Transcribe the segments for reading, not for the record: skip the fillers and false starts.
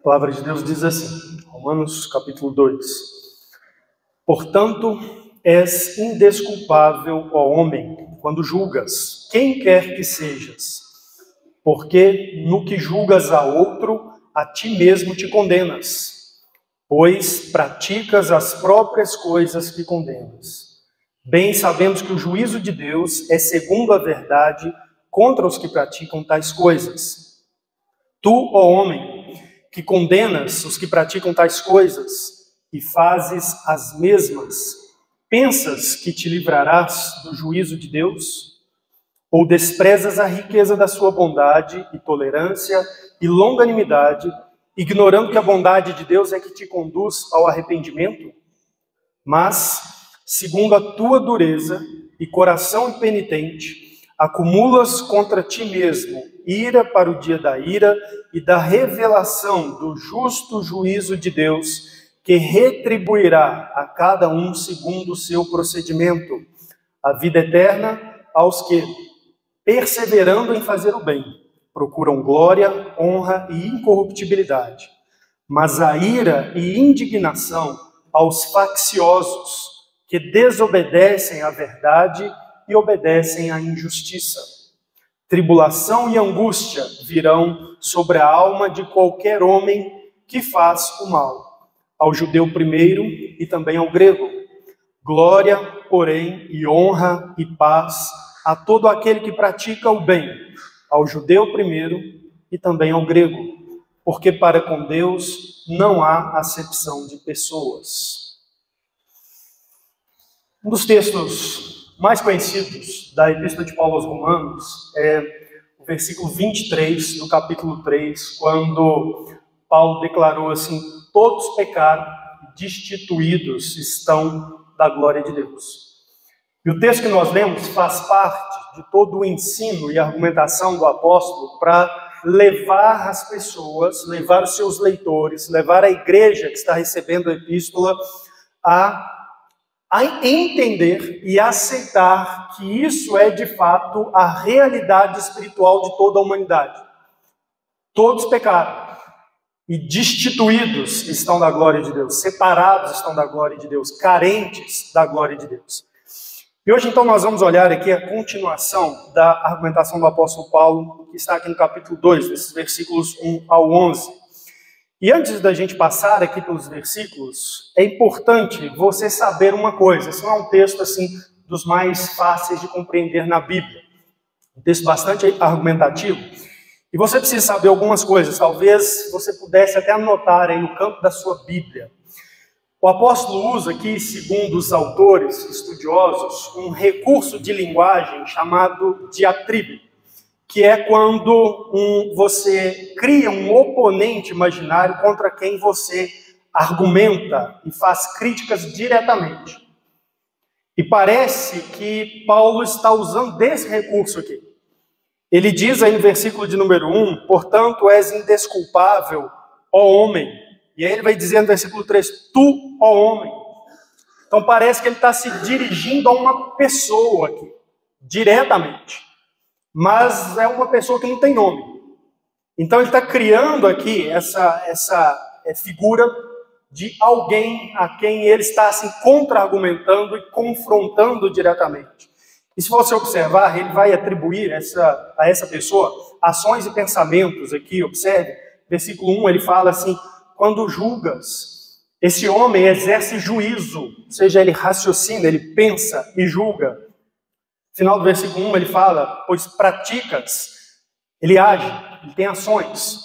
A palavra de Deus diz assim, Romanos capítulo 2. Portanto, és indesculpável, ó homem, quando julgas, quem quer que sejas, porque no que julgas a outro, a ti mesmo te condenas, pois praticas as próprias coisas que condenas. Bem sabemos que o juízo de Deus é segundo a verdade contra os que praticam tais coisas. Tu, ó homem, que condenas os que praticam tais coisas e fazes as mesmas, pensas que te livrarás do juízo de Deus? Ou desprezas a riqueza da sua bondade e tolerância e longanimidade, ignorando que a bondade de Deus é que te conduz ao arrependimento? Mas, segundo a tua dureza e coração impenitente, acumulas contra ti mesmo ira para o dia da ira e da revelação do justo juízo de Deus, que retribuirá a cada um segundo o seu procedimento, a vida eterna aos que, perseverando em fazer o bem, procuram glória, honra e incorruptibilidade, mas a ira e indignação aos facciosos, que desobedecem à verdade e obedecem à injustiça. Tribulação e angústia virão sobre a alma de qualquer homem que faz o mal, ao judeu primeiro e também ao grego. Glória, porém, e honra e paz a todo aquele que pratica o bem, ao judeu primeiro e também ao grego, porque para com Deus não há acepção de pessoas. Um dos textos mais conhecidos da Epístola de Paulo aos Romanos é o versículo 23 do capítulo 3, quando Paulo declarou assim: todos pecaram, destituídos estão da glória de Deus. E o texto que nós lemos faz parte de todo o ensino e argumentação do apóstolo para levar as pessoas, levar os seus leitores, levar a igreja que está recebendo a epístola a entender e aceitar que isso é de fato a realidade espiritual de toda a humanidade. Todos pecaram e destituídos estão da glória de Deus, separados estão da glória de Deus, carentes da glória de Deus. E hoje então nós vamos olhar aqui a continuação da argumentação do apóstolo Paulo, que está aqui no capítulo 2, desses versículos 1 ao 11. E antes da gente passar aqui pelos versículos, é importante você saber uma coisa. Esse não é um texto assim dos mais fáceis de compreender na Bíblia. Um texto bastante argumentativo. E você precisa saber algumas coisas. Talvez você pudesse até anotar aí no canto da sua Bíblia. O apóstolo usa aqui, segundo os autores estudiosos, um recurso de linguagem chamado diatribe, que é quando você cria um oponente imaginário contra quem você argumenta e faz críticas diretamente. E parece que Paulo está usando desse recurso aqui. Ele diz aí no versículo de número 1, portanto és indesculpável, ó homem. E aí ele vai dizer no versículo 3, tu, ó homem. Então parece que ele está se dirigindo a uma pessoa aqui, diretamente. Mas é uma pessoa que não tem nome. Então ele está criando aqui essa figura de alguém a quem ele está assim contra-argumentando e confrontando diretamente. E se você observar, ele vai atribuir a essa pessoa ações e pensamentos aqui, observe, versículo 1, ele fala assim, quando julgas, esse homem exerce juízo, ou seja, ele raciocina, ele pensa e julga. Final do versículo 1 ele fala, pois praticas, ele age, ele tem ações.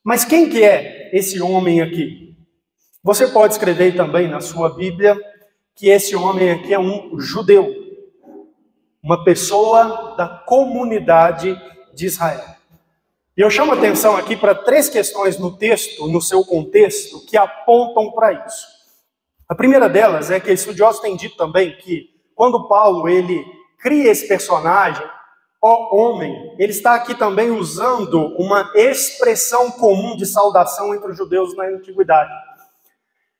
Mas quem que é esse homem aqui? Você pode escrever também na sua Bíblia que esse homem aqui é um judeu, uma pessoa da comunidade de Israel. E eu chamo a atenção aqui para 3 questões no texto, no seu contexto, que apontam para isso. A primeira delas é que estudiosos têm dito também que quando Paulo ele cria esse personagem, ó homem, ele está aqui também usando uma expressão comum de saudação entre os judeus na antiguidade.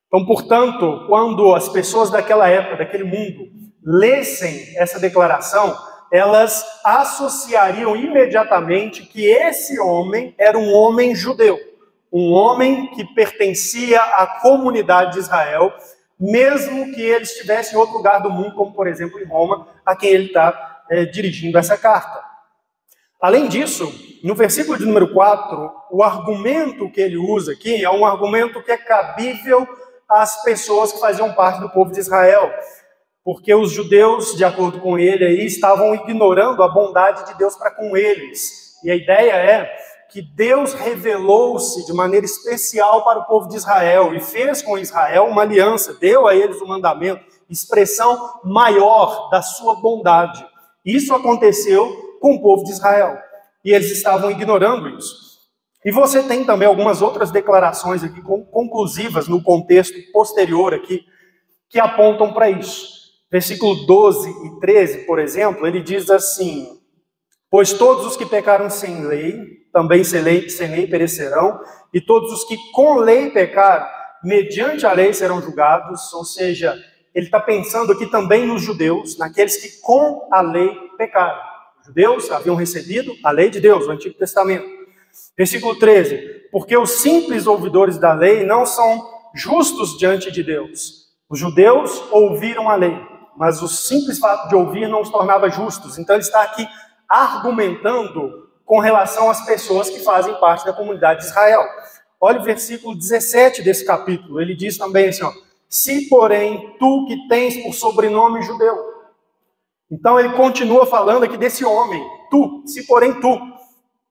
Então, portanto, quando as pessoas daquela época, daquele mundo, lessem essa declaração, elas associariam imediatamente que esse homem era um homem judeu, um homem que pertencia à comunidade de Israel, mesmo que ele estivesse em outro lugar do mundo, como por exemplo em Roma, a quem ele está dirigindo essa carta. Além disso, no versículo de número 4, o argumento que ele usa aqui é um argumento que é cabível às pessoas que faziam parte do povo de Israel, porque os judeus, de acordo com ele, aí, estavam ignorando a bondade de Deus para com eles. E a ideia é que Deus revelou-se de maneira especial para o povo de Israel e fez com Israel uma aliança, deu a eles um mandamento, expressão maior da sua bondade. Isso aconteceu com o povo de Israel, e eles estavam ignorando isso. E você tem também algumas outras declarações aqui conclusivas no contexto posterior aqui, que apontam para isso. Versículo 12 e 13, por exemplo, ele diz assim: pois todos os que pecaram sem lei, também sem lei perecerão, e todos os que com lei pecaram, mediante a lei serão julgados. Ou seja, ele está pensando aqui também nos judeus, naqueles que com a lei pecaram. Os judeus haviam recebido a lei de Deus, o Antigo Testamento. Versículo 13, porque os simples ouvidores da lei não são justos diante de Deus. Os judeus ouviram a lei, mas o simples fato de ouvir não os tornava justos. Então ele está aqui argumentando com relação às pessoas que fazem parte da comunidade de Israel. Olha o versículo 17 desse capítulo, ele diz também assim, ó, se porém tu que tens por sobrenome judeu. Então ele continua falando aqui desse homem, tu, se porém tu.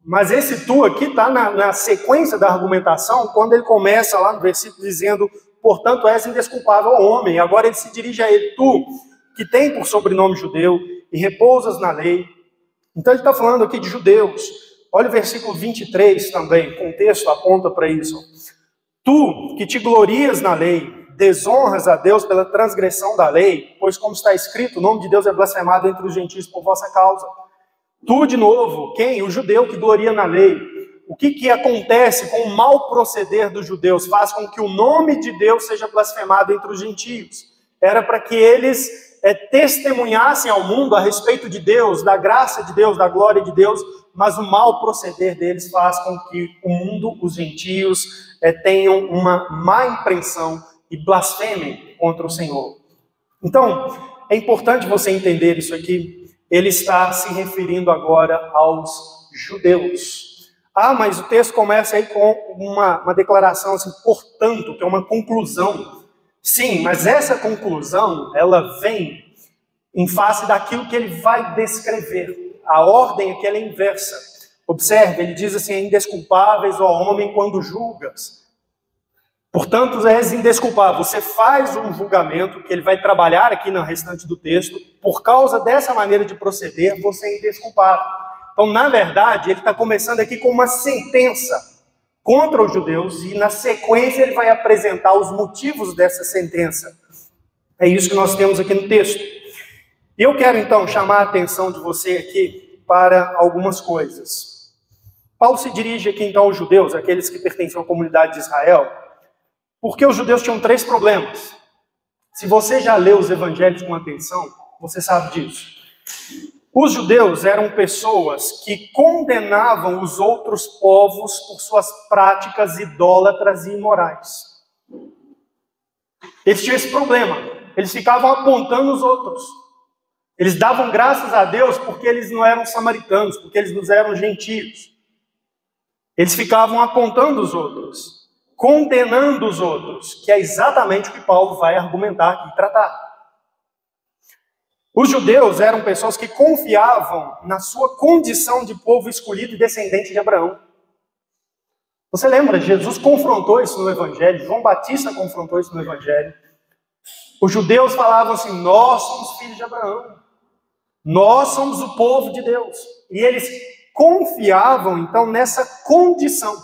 Mas esse tu aqui está na sequência da argumentação, quando ele começa lá no versículo dizendo, portanto és indesculpável homem. Agora ele se dirige a ele, tu que tem por sobrenome judeu e repousas na lei. Então ele está falando aqui de judeus. Olha o versículo 23 também, o contexto aponta para isso. Tu que te glorias na lei, desonras a Deus pela transgressão da lei, pois como está escrito, o nome de Deus é blasfemado entre os gentios por vossa causa. Tu, de novo, quem? O judeu que gloria na lei. O que acontece com o mau proceder dos judeus? Faz com que o nome de Deus seja blasfemado entre os gentios. Era para que eles testemunhassem ao mundo a respeito de Deus, da graça de Deus, da glória de Deus, mas o mau proceder deles faz com que o mundo, os gentios, tenham uma má impressão e blasfemem contra o Senhor. Então, é importante você entender isso aqui. Ele está se referindo agora aos judeus. Ah, mas o texto começa aí com uma declaração assim, portanto, que é uma conclusão. Sim, mas essa conclusão, ela vem em face daquilo que ele vai descrever. A ordem aqui ela é inversa. Observe, ele diz assim, indesculpáveis, ó homem, quando julgas. Portanto, és indesculpável. Você faz um julgamento, que ele vai trabalhar aqui no restante do texto, por causa dessa maneira de proceder, você é indesculpável. Então, na verdade, ele está começando aqui com uma sentença contra os judeus, e na sequência ele vai apresentar os motivos dessa sentença. É isso que nós temos aqui no texto. E eu quero, então, chamar a atenção de você aqui para algumas coisas. Paulo se dirige aqui, então, aos judeus, aqueles que pertenciam à comunidade de Israel, porque os judeus tinham 3 problemas. Se você já leu os evangelhos com atenção, você sabe disso. Os judeus eram pessoas que condenavam os outros povos por suas práticas idólatras e imorais. Eles tinham esse problema. Eles ficavam apontando os outros. Eles davam graças a Deus porque eles não eram samaritanos, porque eles não eram gentios. Eles ficavam apontando os outros, condenando os outros, que é exatamente o que Paulo vai argumentar e tratar. Os judeus eram pessoas que confiavam na sua condição de povo escolhido e descendente de Abraão. Você lembra? Jesus confrontou isso no Evangelho, João Batista confrontou isso no Evangelho. Os judeus falavam assim, nós somos filhos de Abraão, nós somos o povo de Deus. E eles confiavam, então, nessa condição.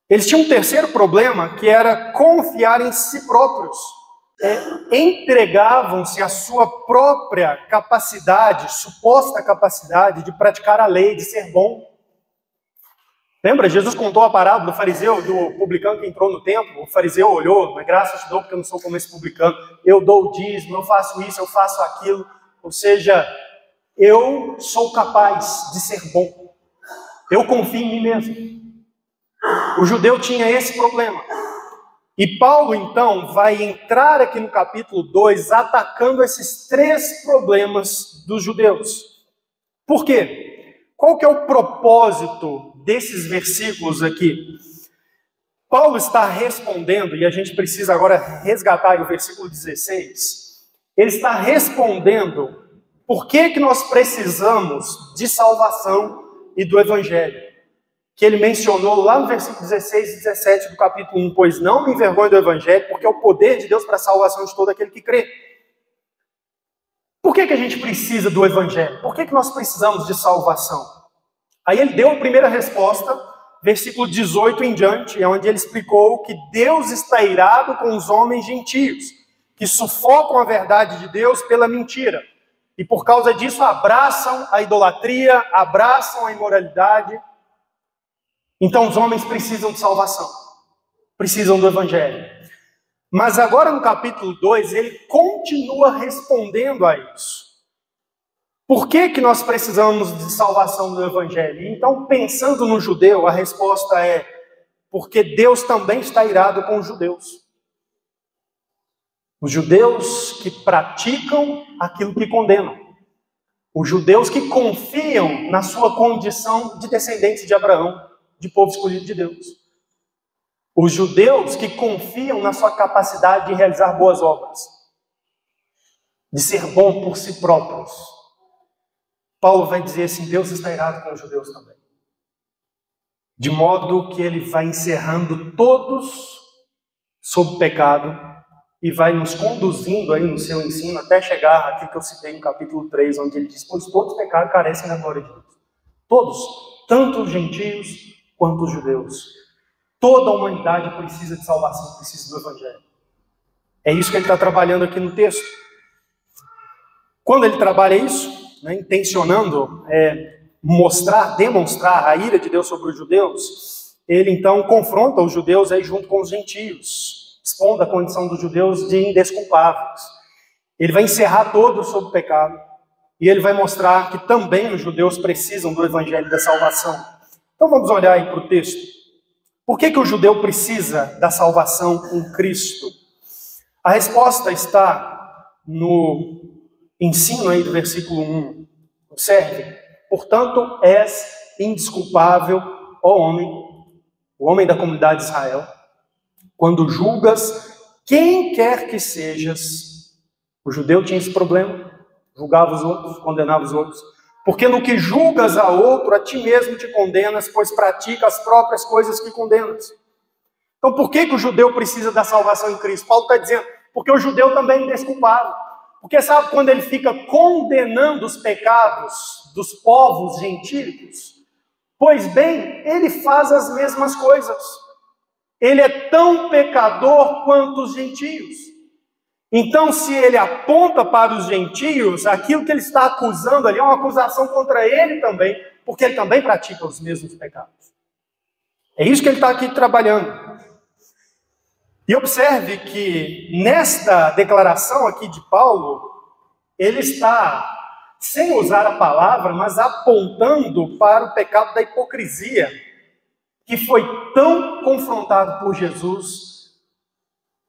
Eles tinham um terceiro problema, que era confiar em si próprios. Entregavam-se à sua própria capacidade, suposta capacidade de praticar a lei, de ser bom. Lembra? Jesus contou a parábola do fariseu, do publicano que entrou no templo. O fariseu olhou, mas graças te dou porque eu não sou como esse publicano. Eu dou o dízimo, eu faço isso, eu faço aquilo. Ou seja, eu sou capaz de ser bom. Eu confio em mim mesmo. O judeu tinha esse problema. E Paulo, então, vai entrar aqui no capítulo 2 atacando esses 3 problemas dos judeus. Por quê? Qual que é o propósito desses versículos aqui? Paulo está respondendo, e a gente precisa agora resgatar o versículo 16. Ele está respondendo por que nós precisamos de salvação e do evangelho. Que ele mencionou lá no versículo 16 e 17 do capítulo 1, pois não me envergonhe do evangelho, porque é o poder de Deus para a salvação de todo aquele que crê. Por que a gente precisa do evangelho? Por que nós precisamos de salvação? Aí ele deu a primeira resposta, versículo 18 em diante, onde ele explicou que Deus está irado com os homens gentios, que sufocam a verdade de Deus pela mentira. E por causa disso abraçam a idolatria, abraçam a imoralidade. Então os homens precisam de salvação, precisam do evangelho. Mas agora no capítulo 2, ele continua respondendo a isso. Por que nós precisamos de salvação do evangelho? Então, pensando no judeu, a resposta é: porque Deus também está irado com os judeus. Os judeus que praticam aquilo que condenam. Os judeus que confiam na sua condição de descendentes de Abraão, de povo escolhido de Deus. Os judeus que confiam na sua capacidade de realizar boas obras, de ser bom por si próprios. Paulo vai dizer assim: Deus está irado com os judeus também. De modo que ele vai encerrando todos sob o pecado e vai nos conduzindo aí no seu ensino até chegar aqui que eu citei no capítulo 3, onde ele diz: pois todos pecaram e carecem da glória de Deus. Todos, tanto os gentios quanto os judeus. Toda a humanidade precisa de salvação, precisa do evangelho. É isso que ele está trabalhando aqui no texto. Quando ele trabalha isso, intencionando demonstrar a ira de Deus sobre os judeus, ele então confronta os judeus aí junto com os gentios, expondo a condição dos judeus de indesculpáveis. Ele vai encerrar todos sobre o pecado, e ele vai mostrar que também os judeus precisam do evangelho da salvação. Então vamos olhar aí para o texto. Por que o judeu precisa da salvação em Cristo? A resposta está no ensino aí do versículo 1. Observe: portanto, és indesculpável, ó homem, o homem da comunidade de Israel, quando julgas quem quer que sejas. O judeu tinha esse problema, julgava os outros, condenava os outros. Porque no que julgas a outro, a ti mesmo te condenas, pois pratica as próprias coisas que condenas. Então por que o judeu precisa da salvação em Cristo? Paulo está dizendo, porque o judeu também é indesculpável. Porque sabe quando ele fica condenando os pecados dos povos gentílicos? Pois bem, ele faz as mesmas coisas. Ele é tão pecador quanto os gentios. Então, se ele aponta para os gentios, aquilo que ele está acusando ali é uma acusação contra ele também, porque ele também pratica os mesmos pecados. É isso que ele está aqui trabalhando. E observe que nesta declaração aqui de Paulo, ele está, sem usar a palavra, mas apontando para o pecado da hipocrisia, que foi tão confrontado por Jesus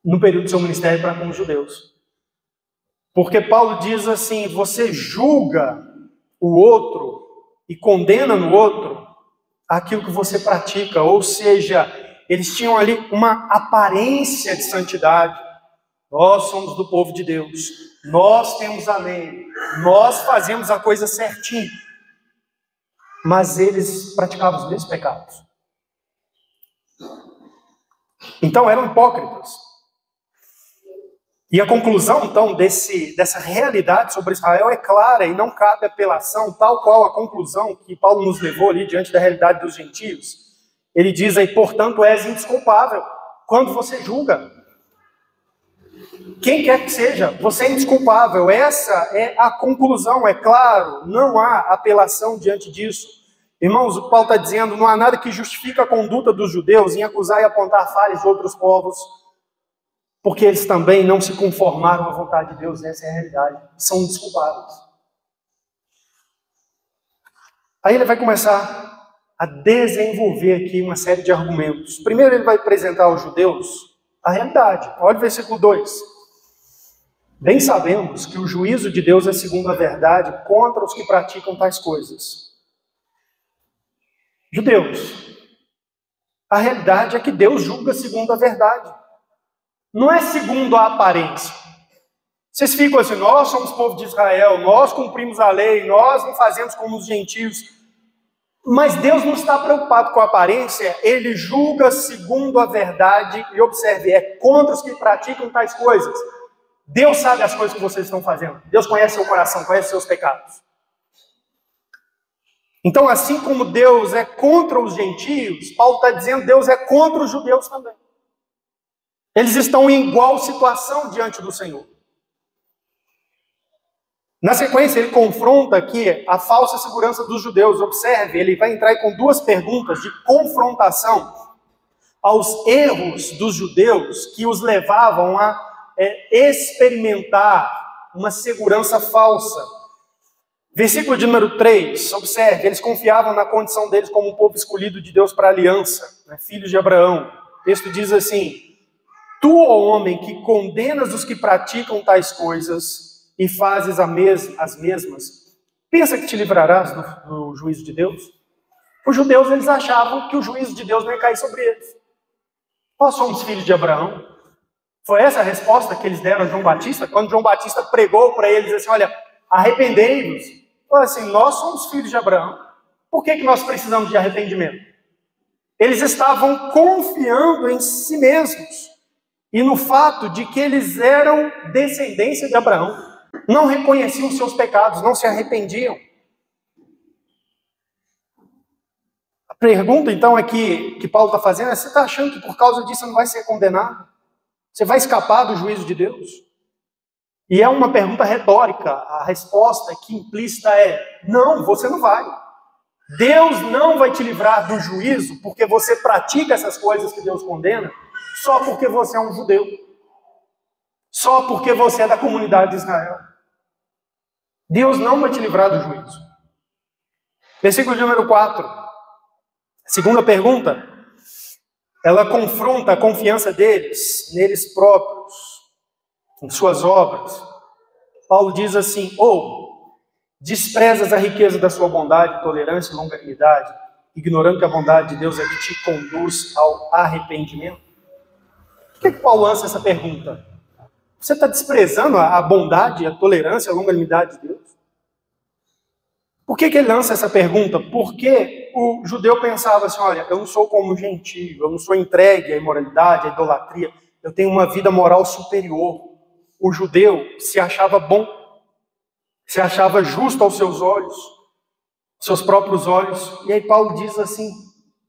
no período do seu ministério para com os judeus. Porque Paulo diz assim: você julga o outro e condena no outro aquilo que você pratica. Ou seja, eles tinham ali uma aparência de santidade. Nós somos do povo de Deus, nós temos a lei, nós fazemos a coisa certinho. Mas eles praticavam os mesmos pecados. Então eram hipócritas. E a conclusão, então, dessa realidade sobre Israel é clara e não cabe apelação, tal qual a conclusão que Paulo nos levou ali diante da realidade dos gentios. Ele diz aí, portanto, és indesculpável quando você julga. Quem quer que seja, você é indesculpável. Essa é a conclusão, é claro, não há apelação diante disso. Irmãos, o Paulo está dizendo, não há nada que justifique a conduta dos judeus em acusar e apontar falhas de outros povos, porque eles também não se conformaram à vontade de Deus, essa é a realidade, são desculpados. Aí ele vai começar a desenvolver aqui uma série de argumentos. Primeiro ele vai apresentar aos judeus a realidade. Olha o versículo 2. Bem sabemos que o juízo de Deus é segundo a verdade contra os que praticam tais coisas. Judeus, a realidade é que Deus julga segundo a verdade. Não é segundo a aparência. Vocês ficam assim, nós somos povo de Israel, nós cumprimos a lei, nós não fazemos como os gentios. Mas Deus não está preocupado com a aparência, Ele julga segundo a verdade. E observe, é contra os que praticam tais coisas. Deus sabe as coisas que vocês estão fazendo. Deus conhece seu coração, conhece seus pecados. Então, assim como Deus é contra os gentios, Paulo está dizendo que Deus é contra os judeus também. Eles estão em igual situação diante do Senhor. Na sequência, ele confronta aqui a falsa segurança dos judeus. Observe, ele vai entrar com duas perguntas de confrontação aos erros dos judeus que os levavam a experimentar uma segurança falsa. Versículo de número 3, observe, eles confiavam na condição deles como um povo escolhido de Deus para a aliança, né, filhos de Abraão. O texto diz assim: tu, ó homem, que condenas os que praticam tais coisas e fazes as mesmas, pensa que te livrarás do juízo de Deus? Os judeus, eles achavam que o juízo de Deus não ia cair sobre eles. Nós somos filhos de Abraão. Foi essa a resposta que eles deram a João Batista, quando João Batista pregou para eles assim, olha, arrependei-vos. Falou assim, nós somos filhos de Abraão. Por que nós precisamos de arrependimento? Eles estavam confiando em si mesmos e no fato de que eles eram descendência de Abraão. Não reconheciam os seus pecados, não se arrependiam. A pergunta, então, aqui que Paulo está fazendo é: você está achando que por causa disso você não vai ser condenado? Você vai escapar do juízo de Deus? E é uma pergunta retórica. A resposta aqui implícita é: não, você não vai. Deus não vai te livrar do juízo porque você pratica essas coisas que Deus condena, só porque você é um judeu. Só porque você é da comunidade de Israel. Deus não vai te livrar do juízo. Versículo de número 4. Segunda pergunta. Ela confronta a confiança deles, neles próprios, em suas obras. Paulo diz assim: desprezas a riqueza da sua bondade, tolerância e longanimidade, ignorando que a bondade de Deus é que te conduz ao arrependimento? Por que Paulo lança essa pergunta? Você está desprezando a bondade, a tolerância, a longanimidade de Deus? Por que ele lança essa pergunta? Porque o judeu pensava assim, olha, eu não sou como gentio, eu não sou entregue à imoralidade, à idolatria, eu tenho uma vida moral superior. O judeu se achava bom, se achava justo aos seus olhos, seus próprios olhos. E aí Paulo diz assim,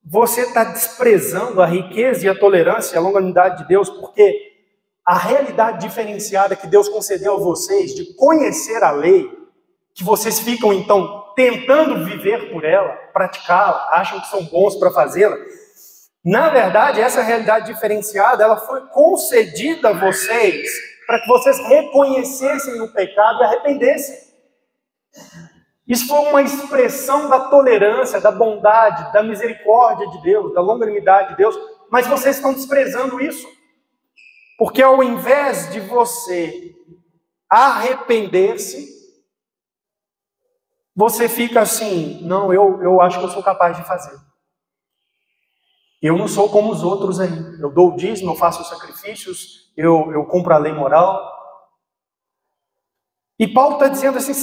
você está desprezando a riqueza e a tolerância e a longanimidade de Deus, porque a realidade diferenciada que Deus concedeu a vocês de conhecer a lei, que vocês ficam então tentando viver por ela, praticá-la, acham que são bons para fazê-la. Na verdade, essa realidade diferenciada, ela foi concedida a vocês para que vocês reconhecessem o pecado e arrependessem. Isso foi uma expressão da tolerância, da bondade, da misericórdia de Deus, da longanimidade de Deus, mas vocês estão desprezando isso. Porque ao invés de você arrepender-se, você fica assim, não, eu acho que eu sou capaz de fazer. Eu não sou como os outros aí. Eu dou o dízimo, eu faço os sacrifícios, eu cumpro a lei moral. E Paulo está dizendo assim,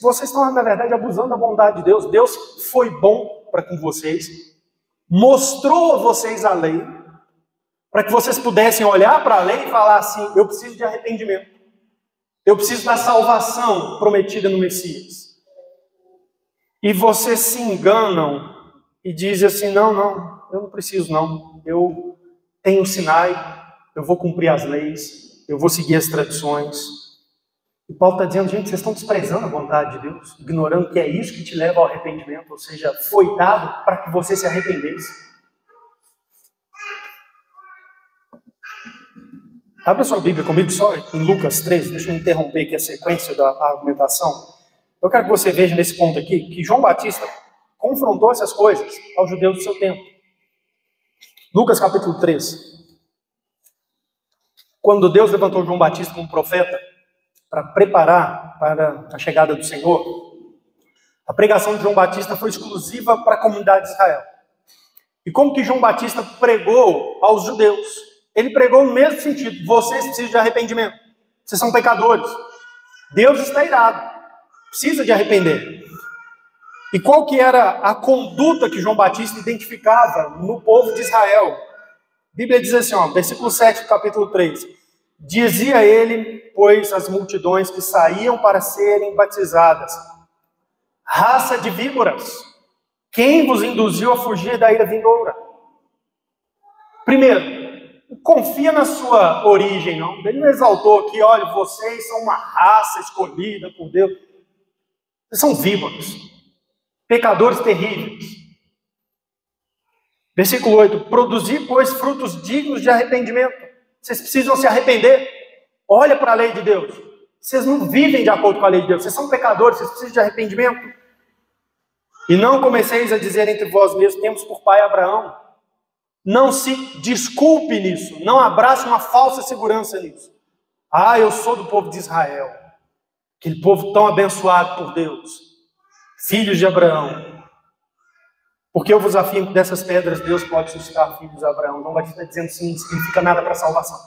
vocês estão, na verdade, abusando da bondade de Deus. Deus foi bom para com vocês, mostrou a vocês a lei, para que vocês pudessem olhar para a lei e falar assim, eu preciso de arrependimento. Eu preciso da salvação prometida no Messias. E vocês se enganam e dizem assim, não, eu não preciso não. Eu tenho o Sinai, eu vou cumprir as leis, eu vou seguir as tradições. E Paulo está dizendo, gente, vocês estão desprezando a vontade de Deus, ignorando que é isso que te leva ao arrependimento, ou seja, foi dado para que você se arrependesse. Abra sua Bíblia comigo só em Lucas 13, deixa eu interromper aqui a sequência da argumentação. Eu quero que você veja nesse ponto aqui, que João Batista, confrontou essas coisas aos judeus do seu tempo. Lucas capítulo 3. Quando Deus levantou João Batista como profeta para preparar para a chegada do Senhor, a pregação de João Batista foi exclusiva para a comunidade de Israel. E como que João Batista pregou aos judeus? Ele pregou no mesmo sentido: vocês precisam de arrependimento, vocês são pecadores, Deus está irado, precisa de arrepender. E qual que era a conduta que João Batista identificava no povo de Israel? A Bíblia diz assim, versículo 7 do capítulo 3. Dizia ele, pois, as multidões que saíam para serem batizadas: raça de víboras, quem vos induziu a fugir da ira vindoura? Primeiro, confia na sua origem, não. Ele não exaltou aqui, olha, vocês são uma raça escolhida por Deus. Vocês são víboras, pecadores terríveis. Versículo 8, produzir, pois, frutos dignos de arrependimento. Vocês precisam se arrepender. Olha para a lei de Deus. Vocês não vivem de acordo com a lei de Deus. Vocês são pecadores, vocês precisam de arrependimento. E não comeceis a dizer entre vós mesmos: temos por pai Abraão. Não se desculpe nisso. Não abrace uma falsa segurança nisso. Eu sou do povo de Israel. Aquele povo tão abençoado por Deus. Filhos de Abraão. Porque eu vos afirmo que dessas pedras Deus pode suscitar filhos de Abraão. Não vai estar dizendo que isso não significa nada para a salvação.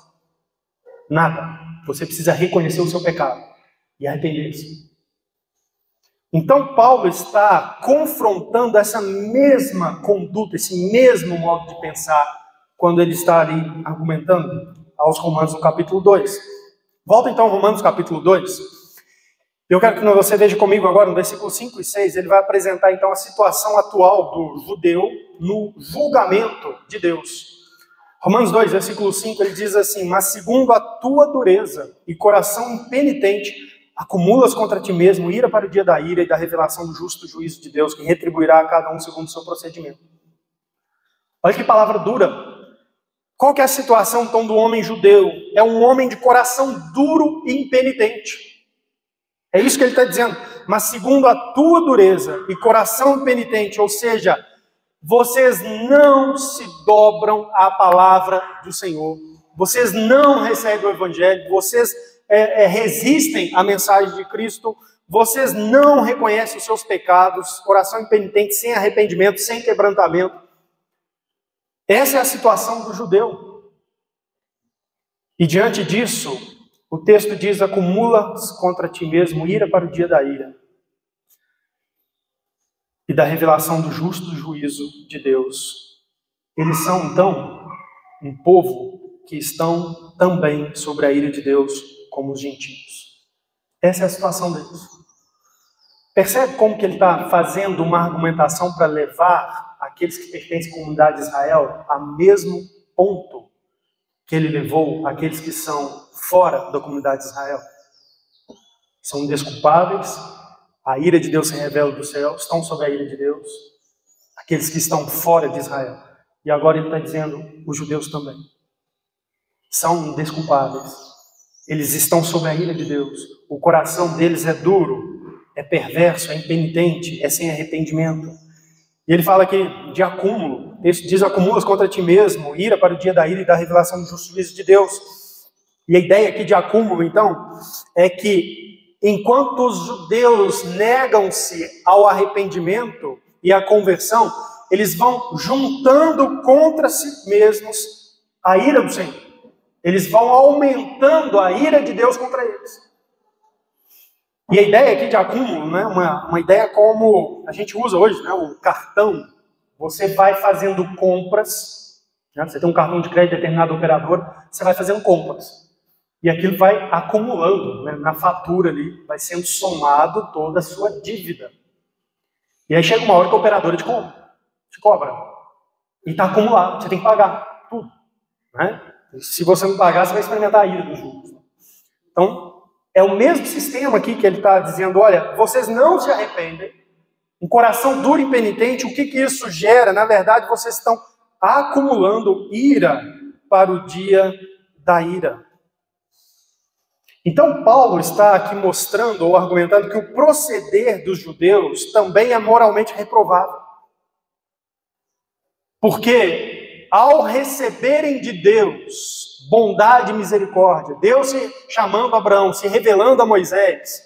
Nada. Você precisa reconhecer o seu pecado e arrepender-se. Então Paulo está confrontando essa mesma conduta, esse mesmo modo de pensar, quando ele está ali argumentando aos Romanos no capítulo 2. Volta então ao Romanos capítulo 2. Eu quero que você veja comigo agora no versículo 5 e 6, ele vai apresentar então a situação atual do judeu no julgamento de Deus. Romanos 2, versículo 5, ele diz assim: mas segundo a tua dureza e coração impenitente, acumulas contra ti mesmo ira para o dia da ira e da revelação do justo juízo de Deus, que retribuirá a cada um segundo o seu procedimento. Olha que palavra dura. Qual que é a situação então do homem judeu? É um homem de coração duro e impenitente. É isso que ele está dizendo. Mas segundo a tua dureza e coração impenitente, ou seja, vocês não se dobram à palavra do Senhor. Vocês não recebem o evangelho. Vocês resistem à mensagem de Cristo. Vocês não reconhecem os seus pecados. Coração impenitente, sem arrependimento, sem quebrantamento. Essa é a situação do judeu. E diante disso, o texto diz: acumulas contra ti mesmo ira para o dia da ira e da revelação do justo juízo de Deus. Eles são, então, um povo que estão também sobre a ira de Deus, como os gentios. Essa é a situação deles. Percebe como que ele está fazendo uma argumentação para levar aqueles que pertencem à comunidade de Israel ao mesmo ponto que ele levou aqueles que são fora da comunidade de Israel? São indesculpáveis, a ira de Deus se revela do céu, estão sob a ira de Deus, aqueles que estão fora de Israel. E agora ele está dizendo, os judeus também são indesculpáveis, eles estão sob a ira de Deus, o coração deles é duro, é perverso, é impenitente, é sem arrependimento. E ele fala aqui de acúmulo. O texto diz: acumulas contra ti mesmo ira para o dia da ira e da revelação do justo juízo de Deus. E a ideia aqui de acúmulo, então, é que enquanto os judeus negam-se ao arrependimento e à conversão, eles vão juntando contra si mesmos a ira do Senhor. Eles vão aumentando a ira de Deus contra eles. E a ideia aqui de acúmulo, né, uma ideia como a gente usa hoje, né, o cartão. Você vai fazendo compras, né, você tem um cartão de crédito de determinada operadora, você vai fazendo compras. E aquilo vai acumulando, né, na fatura ali, vai sendo somado toda a sua dívida. E aí chega uma hora que a operadora te cobra. E está acumulado, você tem que pagar tudo. Né? Se você não pagar, você vai experimentar a ira dos juros. Então, é o mesmo sistema aqui que ele está dizendo: olha, vocês não se arrependem, um coração duro e impenitente, o que isso gera? Na verdade, vocês estão acumulando ira para o dia da ira. Então Paulo está aqui mostrando ou argumentando que o proceder dos judeus também é moralmente reprovável. Porque ao receberem de Deus bondade e misericórdia, Deus se chamando Abraão, se revelando a Moisés,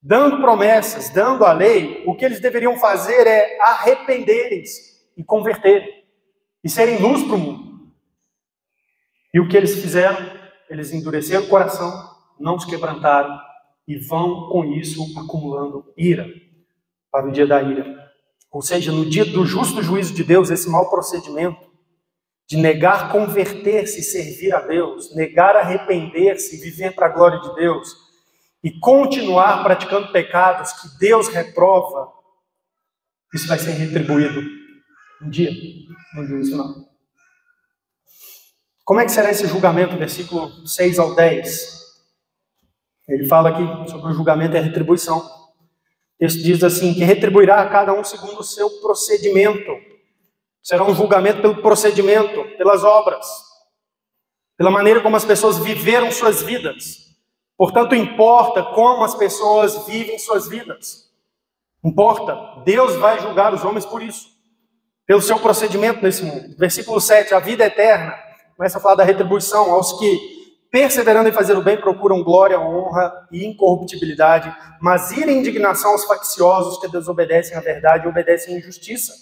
dando promessas, dando a lei, o que eles deveriam fazer é arrependerem-se e converterem, e serem luz para o mundo. E o que eles fizeram? Eles endureceram o coração, não se quebrantaram, e vão com isso acumulando ira, para o dia da ira. Ou seja, no dia do justo juízo de Deus, esse mau procedimento de negar converter-se e servir a Deus, negar arrepender-se e viver para a glória de Deus, e continuar praticando pecados que Deus reprova, isso vai ser retribuído um dia, no juízo final. Como é que será esse julgamento? Versículo 6 ao 10. Ele fala aqui sobre o julgamento e a retribuição. O texto diz assim, que retribuirá a cada um segundo o seu procedimento. Será um julgamento pelo procedimento, pelas obras, pela maneira como as pessoas viveram suas vidas. Portanto, importa como as pessoas vivem suas vidas. Importa. Deus vai julgar os homens por isso, pelo seu procedimento nesse mundo. Versículo 7, a vida eterna. Começa a falar da retribuição aos que, perseverando em fazer o bem, procuram glória, honra e incorruptibilidade, mas ira e indignação aos facciosos que desobedecem à verdade e obedecem à injustiça.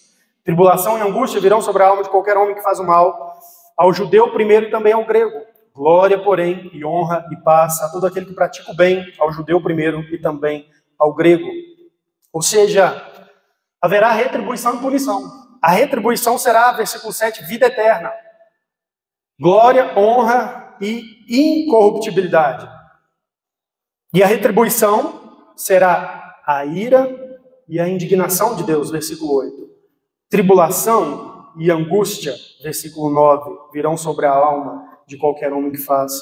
Tribulação e angústia virão sobre a alma de qualquer homem que faz o mal, ao judeu primeiro e também ao grego. Glória, porém, e honra e paz a todo aquele que pratica o bem, ao judeu primeiro e também ao grego. Ou seja, haverá retribuição e punição. A retribuição será, versículo 7, vida eterna. Glória, honra e incorruptibilidade. E a retribuição será a ira e a indignação de Deus, versículo 8. Tribulação e angústia, versículo 9, virão sobre a alma de qualquer homem que faz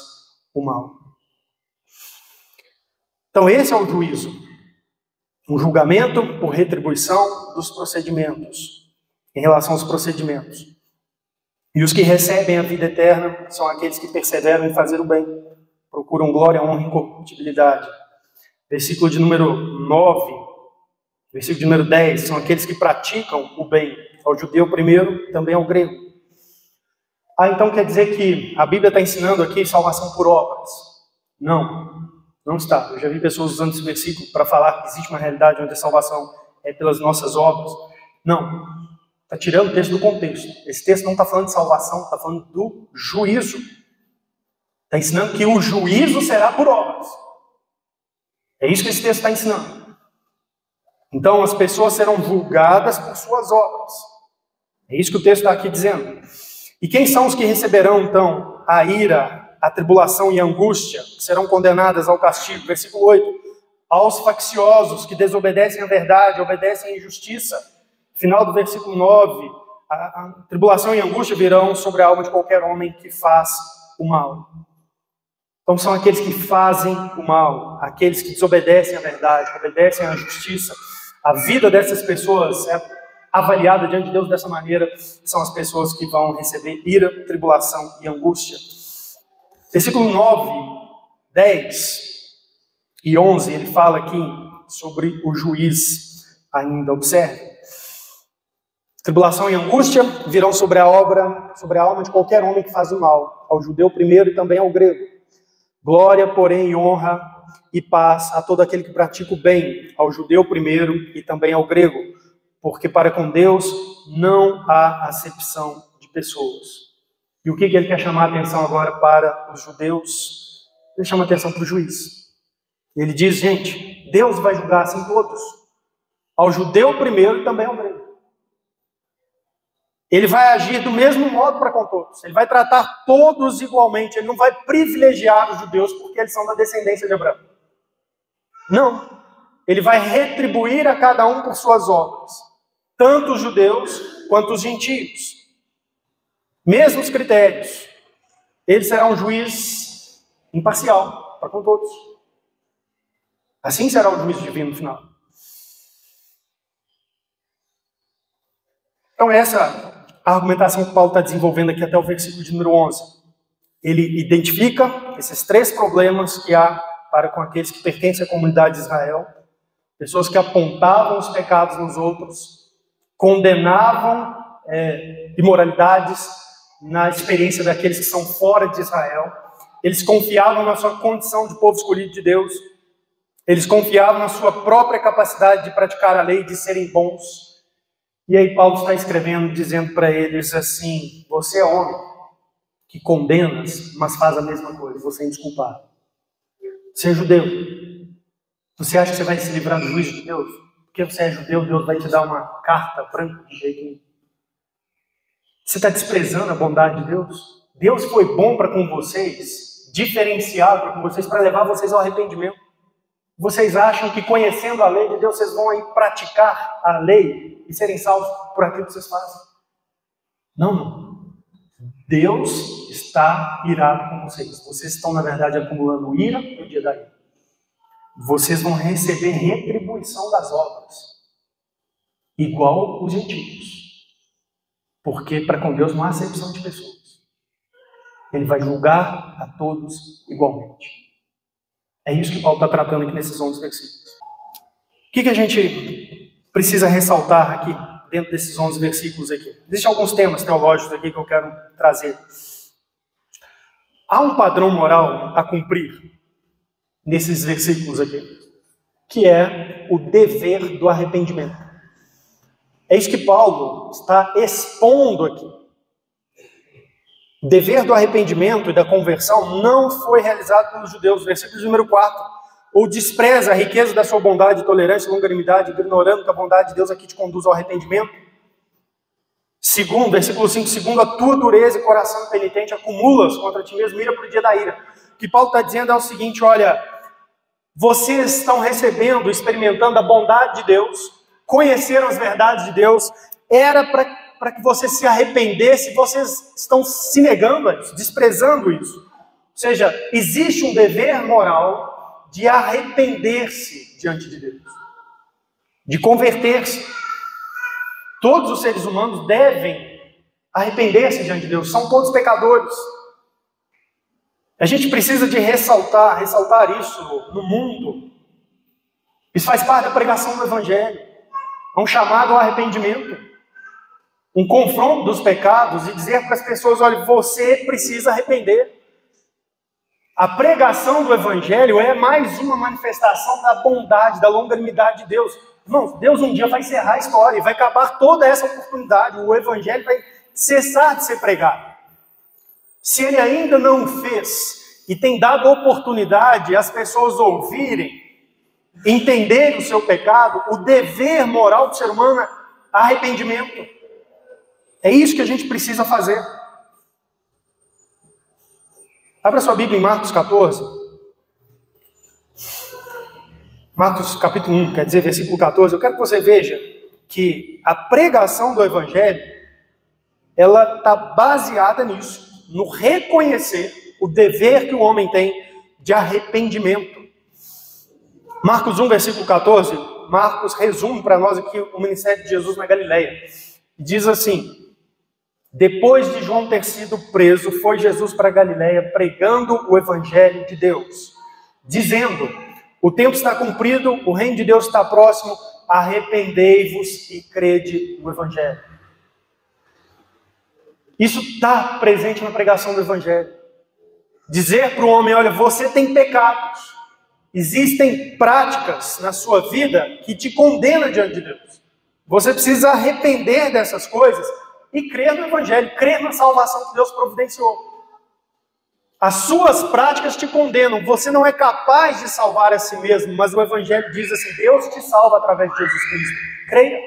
o mal. Então esse é o juízo. Um julgamento por retribuição dos procedimentos, em relação aos procedimentos. E os que recebem a vida eterna são aqueles que perseveram em fazer o bem, procuram glória, honra e incorruptibilidade. Versículo de número 9, versículo de número 10, são aqueles que praticam o bem, ao judeu primeiro e também ao grego. Então quer dizer que a Bíblia está ensinando aqui salvação por obras? Não, não está. Eu já vi pessoas usando esse versículo para falar que existe uma realidade onde a salvação é pelas nossas obras. Não, está tirando o texto do contexto. Esse texto não está falando de salvação, está falando do juízo. Está ensinando que o juízo será por obras. É isso que esse texto está ensinando. Então as pessoas serão julgadas por suas obras. É isso que o texto está aqui dizendo. E quem são os que receberão, então, a ira, a tribulação e a angústia, que serão condenadas ao castigo? Versículo 8. Aos facciosos que desobedecem à verdade, obedecem à injustiça. Final do versículo 9. A tribulação e a angústia virão sobre a alma de qualquer homem que faz o mal. Então são aqueles que fazem o mal, aqueles que desobedecem à verdade, obedecem à justiça. A vida dessas pessoas é avaliada diante de Deus dessa maneira, são as pessoas que vão receber ira, tribulação e angústia. Versículo 9, 10 e 11, ele fala aqui sobre o juiz ainda. Observe. Tribulação e angústia virão sobre a alma de qualquer homem que faz o mal, ao judeu primeiro e também ao grego. Glória, porém, e honra e paz a todo aquele que pratica o bem, ao judeu primeiro e também ao grego. Porque para com Deus não há acepção de pessoas. E o que ele quer chamar a atenção agora para os judeus? Ele chama a atenção para o juiz. Ele diz, gente, Deus vai julgar assim todos. Ao judeu primeiro e também ao grego. Ele vai agir do mesmo modo para com todos. Ele vai tratar todos igualmente. Ele não vai privilegiar os judeus porque eles são da descendência de Abraão. Não. Ele vai retribuir a cada um por suas obras. Tanto os judeus quanto os gentios. Mesmos critérios. Ele será um juiz imparcial para com todos. Assim será o juízo divino no final. Então essa a argumentação que Paulo está desenvolvendo aqui até o versículo de número 11. Ele identifica esses três problemas que há para com aqueles que pertencem à comunidade de Israel, pessoas que apontavam os pecados nos outros, condenavam imoralidades na experiência daqueles que são fora de Israel. Eles confiavam na sua condição de povo escolhido de Deus. Eles confiavam na sua própria capacidade de praticar a lei, de serem bons. E aí Paulo está escrevendo, dizendo para eles assim: você é homem que condenas, mas faz a mesma coisa, você é indesculpável. Você é judeu. Você acha que você vai se livrar do juízo de Deus? Porque você é judeu, Deus vai te dar uma carta branca de jeito nenhum. Você está desprezando a bondade de Deus? Deus foi bom para com vocês, diferenciado para com vocês, para levar vocês ao arrependimento. Vocês acham que conhecendo a lei de Deus, vocês vão aí praticar a lei e serem salvos por aquilo que vocês fazem? Não, não. Deus está irado com vocês. Vocês estão, na verdade, acumulando ira no dia da ira. Vocês vão receber retribuição das obras, igual os gentios. Porque para com Deus não há acepção de pessoas. Ele vai julgar a todos igualmente. É isso que Paulo está tratando aqui nesses 11 versículos. O que a gente precisa ressaltar aqui, dentro desses 11 versículos aqui? Existem alguns temas teológicos aqui que eu quero trazer. Há um padrão moral a cumprir nesses versículos aqui, que é o dever do arrependimento. É isso que Paulo está expondo aqui. O dever do arrependimento e da conversão não foi realizado pelos judeus. Versículo número 4. Ou despreza a riqueza da sua bondade, tolerância, longanimidade, ignorando que a bondade de Deus aqui te conduz ao arrependimento. Segundo, versículo 5. Segundo a tua dureza e coração penitente, acumulas contra ti mesmo ira por dia da ira. O que Paulo está dizendo é o seguinte: olha, vocês estão recebendo, experimentando a bondade de Deus, conheceram as verdades de Deus, era para que vocês se arrependessem, vocês estão se negando a isso, desprezando isso. Ou seja, existe um dever moral de arrepender-se diante de Deus, de converter-se. Todos os seres humanos devem arrepender-se diante de Deus, são todos pecadores. A gente precisa de ressaltar isso no mundo. Isso faz parte da pregação do Evangelho. É um chamado ao arrependimento, um confronto dos pecados e dizer para as pessoas: olha, você precisa arrepender. A pregação do Evangelho é mais uma manifestação da bondade, da longanimidade de Deus. Irmãos, Deus um dia vai encerrar a história e vai acabar toda essa oportunidade. O Evangelho vai cessar de ser pregado. Se Ele ainda não fez e tem dado oportunidade às pessoas ouvirem, entenderem o seu pecado, o dever moral do ser humano é arrependimento. É isso que a gente precisa fazer. Abra sua Bíblia em Marcos 14. Marcos capítulo 1, quer dizer, versículo 14. Eu quero que você veja que a pregação do Evangelho, ela está baseada nisso, no reconhecer o dever que o homem tem de arrependimento. Marcos 1, versículo 14, Marcos resume para nós aqui o ministério de Jesus na Galileia. Diz assim: depois de João ter sido preso, foi Jesus para a Galileia pregando o Evangelho de Deus, dizendo: o tempo está cumprido, o reino de Deus está próximo, arrependei-vos e crede no Evangelho. Isso está presente na pregação do Evangelho. Dizer para o homem: olha, você tem pecados, existem práticas na sua vida que te condenam diante de Deus. Você precisa arrepender dessas coisas e crer no Evangelho, crer na salvação que Deus providenciou. As suas práticas te condenam, você não é capaz de salvar a si mesmo, mas o Evangelho diz assim: Deus te salva através de Jesus Cristo. Creia.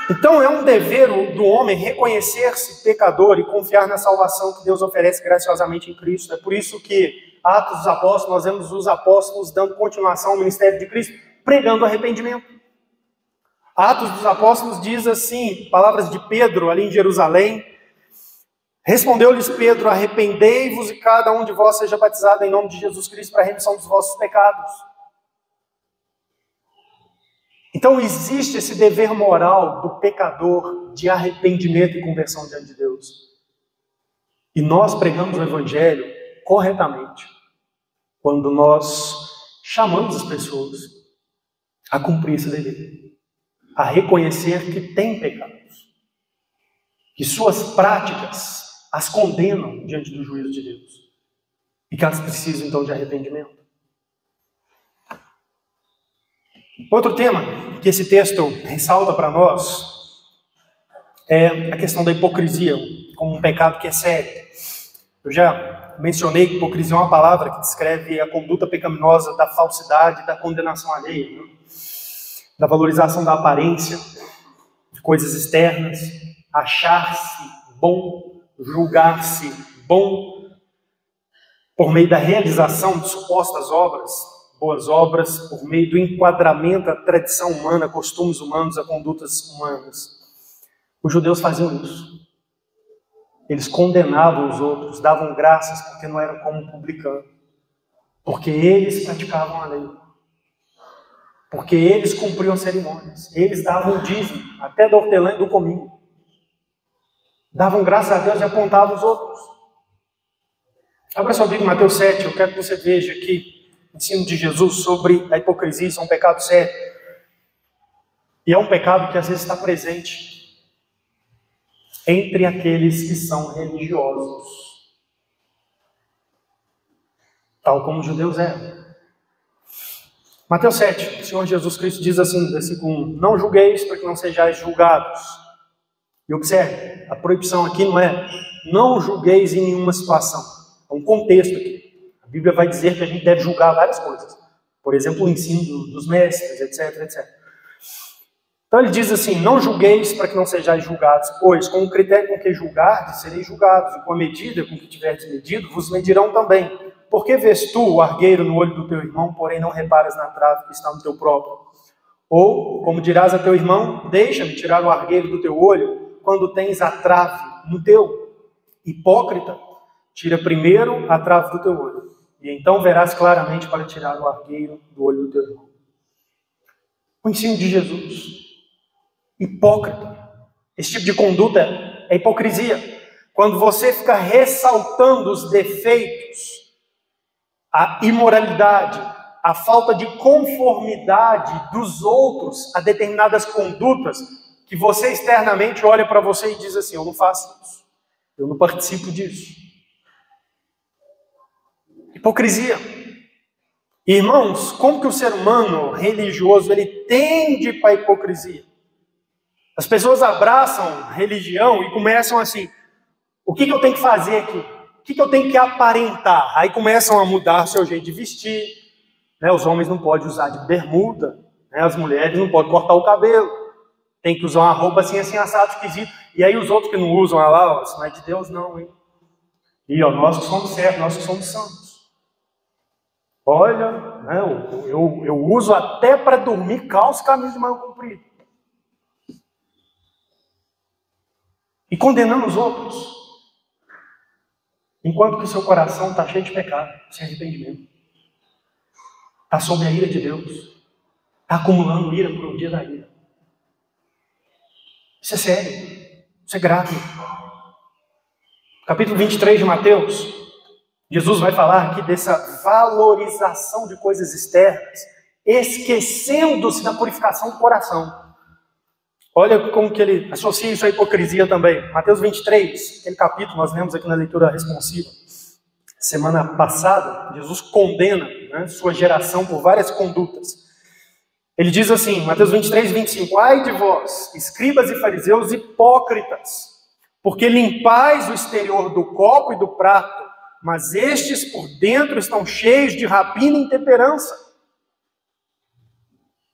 Então é um dever do homem reconhecer-se pecador e confiar na salvação que Deus oferece graciosamente em Cristo. É por isso que Atos dos Apóstolos, nós vemos os apóstolos dando continuação ao ministério de Cristo, pregando arrependimento. Atos dos Apóstolos diz assim, palavras de Pedro ali em Jerusalém: respondeu-lhes Pedro: arrependei-vos e cada um de vós seja batizado em nome de Jesus Cristo para a remissão dos vossos pecados. Então existe esse dever moral do pecador de arrependimento e conversão diante de Deus. E nós pregamos o Evangelho corretamente quando nós chamamos as pessoas a cumprir esse dever, a reconhecer que tem pecados, que suas práticas as condenam diante do juízo de Deus e que elas precisam então de arrependimento. Outro tema que esse texto ressalta para nós é a questão da hipocrisia como um pecado que é sério. Eu já mencionei que hipocrisia é uma palavra que descreve a conduta pecaminosa da falsidade, da condenação alheia, né? Da valorização da aparência, de coisas externas, achar-se bom, julgar-se bom, por meio da realização de supostas obras, boas obras, por meio do enquadramento à tradição humana, a costumes humanos, a condutas humanas. Os judeus faziam isso. Eles condenavam os outros, davam graças porque não eram como um publicano, porque eles praticavam a lei, porque eles cumpriam cerimônias, eles davam o dízimo, até da hortelã e do cominho. Davam graças a Deus e apontavam os outros. Abra sua Bíblia em Mateus 7, eu quero que você veja aqui o ensino de Jesus sobre a hipocrisia. Isso é um pecado sério. E é um pecado que às vezes está presente entre aqueles que são religiosos, tal como os judeus eram. Mateus 7, o Senhor Jesus Cristo diz assim, versículo 1: não julgueis para que não sejais julgados. E observe, a proibição aqui não é não julgueis em nenhuma situação. É um contexto aqui. A Bíblia vai dizer que a gente deve julgar várias coisas. Por exemplo, o ensino dos mestres, etc, etc. Então ele diz assim: não julgueis para que não sejais julgados, pois com o critério com que julgardes, sereis julgados, e com a medida com que tiverdes medido, vos medirão também. Por que vês tu o argueiro no olho do teu irmão, porém não reparas na trave que está no teu próprio? Ou, como dirás a teu irmão, deixa-me tirar o argueiro do teu olho, quando tens a trave no teu? Hipócrita, tira primeiro a trave do teu olho, e então verás claramente para tirar o argueiro do olho do teu irmão. O ensino de Jesus. Hipócrita. Esse tipo de conduta é hipocrisia. Quando você fica ressaltando os defeitos, a imoralidade, a falta de conformidade dos outros a determinadas condutas, que você externamente olha para você e diz assim: eu não faço isso, eu não participo disso. Hipocrisia. Irmãos, como que o ser humano religioso ele tende para a hipocrisia? As pessoas abraçam religião e começam assim: o que eu tenho que fazer aqui? O que eu tenho que aparentar? Aí começam a mudar seu jeito de vestir. Né? Os homens não podem usar de bermuda, né? As mulheres não podem cortar o cabelo. Tem que usar uma roupa assim, assado, esquisito. E aí os outros que não usam, olha lá, isso não é de Deus não, hein? E ó, nós que somos certos, nós que somos santos. Olha, né, eu uso até para dormir calça e camisa de manga comprida. E condenando os outros, enquanto que o seu coração está cheio de pecado, sem arrependimento. Está sob a ira de Deus. Está acumulando ira para o dia da ira. Isso é sério. Isso é grave. Capítulo 23 de Mateus, Jesus vai falar aqui dessa valorização de coisas externas, esquecendo-se da purificação do coração. Olha como que ele associa isso à hipocrisia também. Mateus 23, aquele capítulo nós lemos aqui na leitura responsiva. Semana passada, Jesus condena, né, sua geração por várias condutas. Ele diz assim, Mateus 23, 25: ai de vós, escribas e fariseus hipócritas, porque limpais o exterior do copo e do prato, mas estes por dentro estão cheios de rapina e intemperança.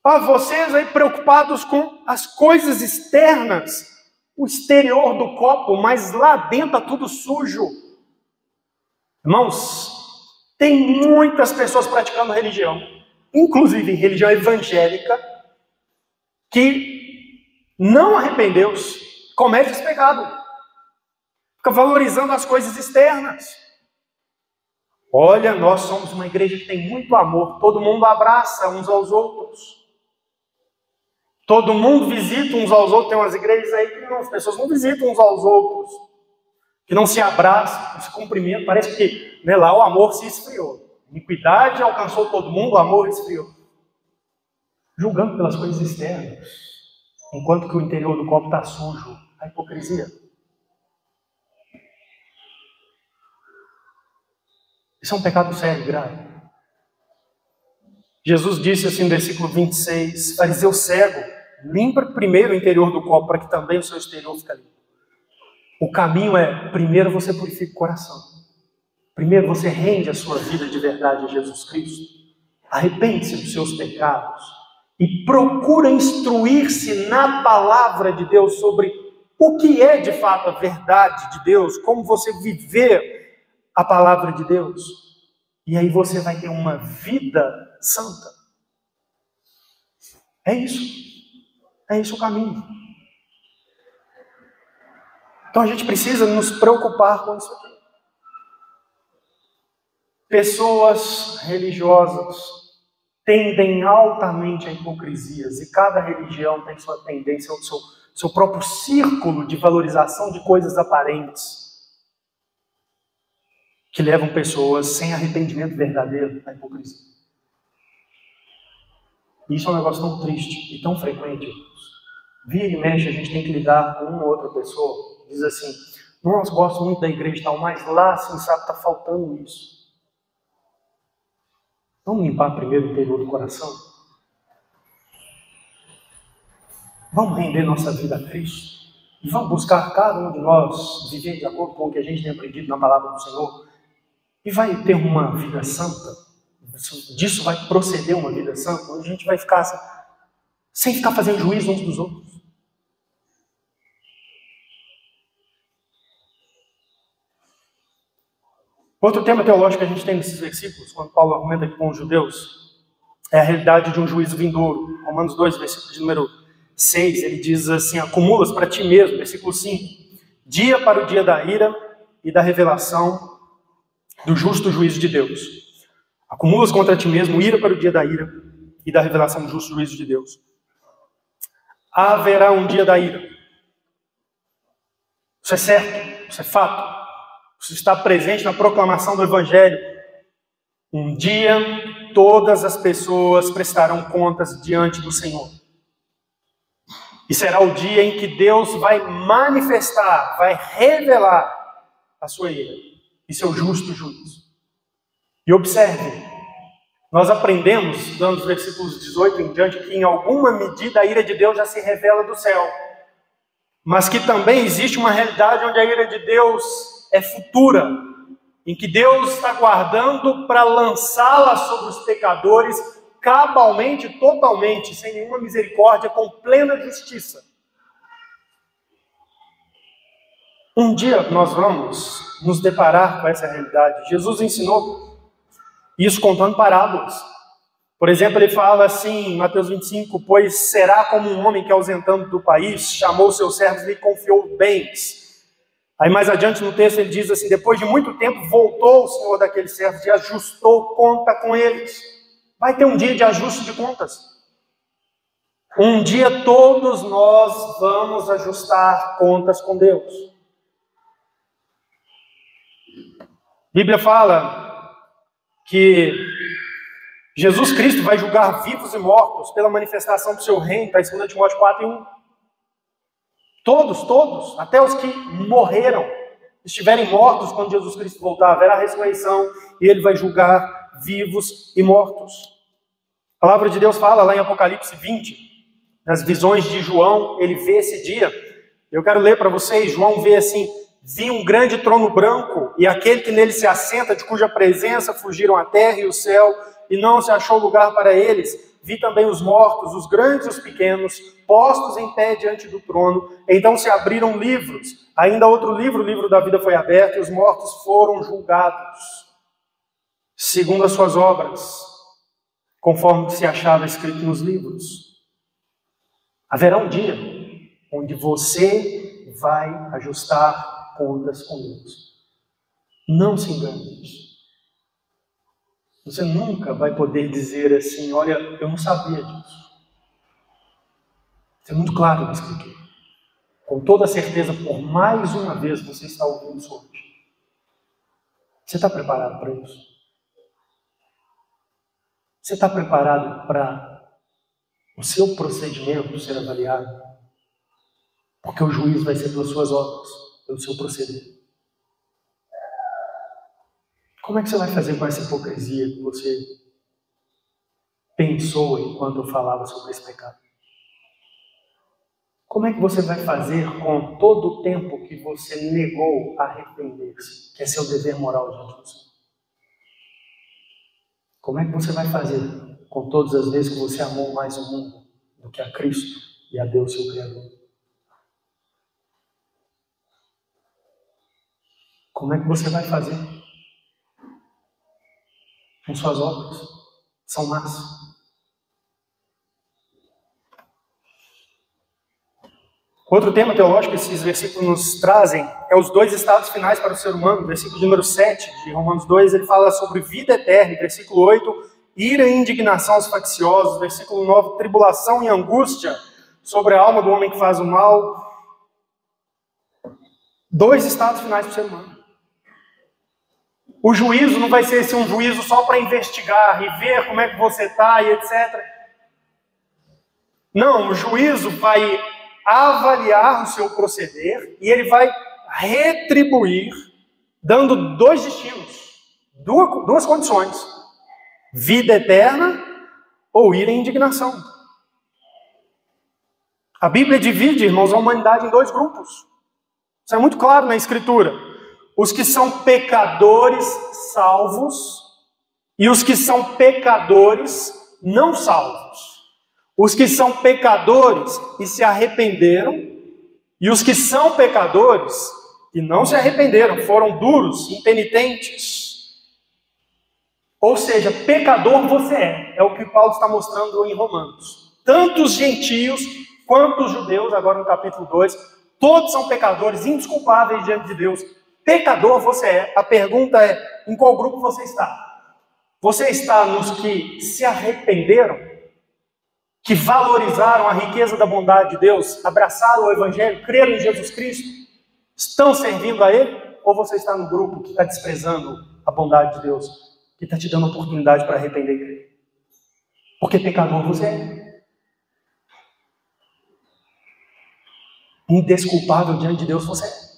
Vocês aí preocupados com as coisas externas, o exterior do copo, mas lá dentro está tudo sujo. Irmãos, tem muitas pessoas praticando religião, inclusive religião evangélica, que não arrependeu-se, comete esse pecado, fica valorizando as coisas externas. Olha, nós somos uma igreja que tem muito amor, todo mundo abraça uns aos outros. Todo mundo visita uns aos outros. Tem umas igrejas aí que as pessoas não visitam uns aos outros, que não se abraçam, não se cumprimentam. Parece que né, lá o amor se esfriou. A iniquidade alcançou todo mundo, o amor esfriou. Julgando pelas coisas externas, enquanto que o interior do copo está sujo. A hipocrisia. Isso é um pecado sério, grave. Jesus disse assim no versículo 26, fariseu cego, limpa primeiro o interior do copo para que também o seu exterior fique limpo. O caminho é, primeiro você purifica o coração. Primeiro você rende a sua vida de verdade a Jesus Cristo. Arrepende-se dos seus pecados e procura instruir-se na palavra de Deus sobre o que é de fato a verdade de Deus, como você viver a palavra de Deus. E aí você vai ter uma vida santa. É isso. É isso o caminho. Então a gente precisa nos preocupar com isso aqui. Pessoas religiosas tendem altamente a hipocrisias, e cada religião tem sua tendência, seu próprio círculo de valorização de coisas aparentes, que levam pessoas sem arrependimento verdadeiro à hipocrisia. Isso é um negócio tão triste e tão frequente. Vira e mexe, a gente tem que lidar com uma ou outra pessoa, diz assim, nossa, gosto muito da igreja e tal, mas lá, assim, sabe, está faltando isso. Vamos limpar primeiro o interior do coração? Vamos render nossa vida a Cristo? E vamos buscar cada um de nós viver de acordo com o que a gente tem aprendido na palavra do Senhor? E vai ter uma vida santa? Disso vai proceder uma vida santa? Onde a gente vai ficar sem ficar fazendo juízo uns dos outros? Outro tema teológico que a gente tem nesses versículos, quando Paulo argumenta aqui com os judeus, é a realidade de um juízo vindouro. Romanos 2, versículo de número 6, ele diz assim, acumulas para ti mesmo, versículo 5, dia para o dia da ira e da revelação do justo juízo de Deus. Acumulas contra ti mesmo ira para o dia da ira e da revelação do justo juízo de Deus. Haverá um dia da ira. Isso é certo, isso é fato. Isso está presente na proclamação do Evangelho. Um dia todas as pessoas prestarão contas diante do Senhor. E será o dia em que Deus vai manifestar, vai revelar a sua ira e seu justo juízo. E observe, nós aprendemos, dando os versículos 18 em diante, que em alguma medida a ira de Deus já se revela do céu. Mas que também existe uma realidade onde a ira de Deus é futura, em que Deus está guardando para lançá-la sobre os pecadores cabalmente, totalmente, sem nenhuma misericórdia, com plena justiça. Um dia nós vamos nos deparar com essa realidade. Jesus ensinou isso contando parábolas. Por exemplo, ele fala assim, em Mateus 25, pois será como um homem que, ausentando do país, chamou seus servos e lhe confiou bens. Aí mais adiante no texto ele diz assim, depois de muito tempo voltou o senhor daqueles servos e ajustou conta com eles. Vai ter um dia de ajuste de contas. Um dia todos nós vamos ajustar contas com Deus. A Bíblia fala que Jesus Cristo vai julgar vivos e mortos pela manifestação do seu reino, está em 2 Timóteo 4:1. Todos, até os que morreram, estiverem mortos quando Jesus Cristo voltar, haverá ressurreição e ele vai julgar vivos e mortos. A palavra de Deus fala lá em Apocalipse 20, nas visões de João, ele vê esse dia. Eu quero ler para vocês, João vê assim, vi um grande trono branco e aquele que nele se assenta, de cuja presença fugiram a terra e o céu, e não se achou lugar para eles. Vi também os mortos, os grandes e os pequenos, postos em pé diante do trono. Então se abriram livros. Ainda outro livro, o livro da vida, foi aberto, e os mortos foram julgados, segundo as suas obras, conforme se achava escrito nos livros. Haverá um dia onde você vai ajustar contas com Deus. Não se engane disso. Você nunca vai poder dizer assim, olha, eu não sabia disso. Isso é muito claro na Escritura. Com toda certeza, por mais uma vez, você está ouvindo isso hoje. Você está preparado para isso? Você está preparado para o seu procedimento ser avaliado? Porque o juízo vai ser pelas suas obras, pelo seu proceder. Como é que você vai fazer com essa hipocrisia que você pensou enquanto eu falava sobre esse pecado? Como é que você vai fazer com todo o tempo que você negou arrepender-se, que é seu dever moral diante do Senhor? Como é que você vai fazer com todas as vezes que você amou mais o mundo do que a Cristo e a Deus, seu Criador? Como é que você vai fazer com suas obras? São más. Outro tema teológico que esses versículos nos trazem é os dois estados finais para o ser humano. Versículo número 7 de Romanos 2, ele fala sobre vida eterna. Versículo 8, ira e indignação aos facciosos. Versículo 9, tribulação e angústia sobre a alma do homem que faz o mal. Dois estados finais para o ser humano. O juízo não vai ser um juízo só para investigar e ver como é que você está e etc. Não, o juízo vai avaliar o seu proceder e ele vai retribuir, dando dois destinos, duas condições: vida eterna ou ira e indignação. A Bíblia divide, irmãos, a humanidade em dois grupos. Isso é muito claro na Escritura: os que são pecadores salvos e os que são pecadores não salvos. Os que são pecadores e se arrependeram, e os que são pecadores e não se arrependeram, foram duros, impenitentes. Ou seja, pecador você é o que Paulo está mostrando em Romanos. Tanto os gentios quanto os judeus, agora no capítulo 2, todos são pecadores, indesculpáveis diante de Deus. Pecador você é. A pergunta é, em qual grupo você está? Você está nos que se arrependeram, que valorizaram a riqueza da bondade de Deus, abraçaram o Evangelho, creram em Jesus Cristo, estão servindo a Ele? Ou você está no grupo que está desprezando a bondade de Deus, que está te dando oportunidade para arrepender e crer? Porque pecador você é. Indesculpável diante de Deus você é.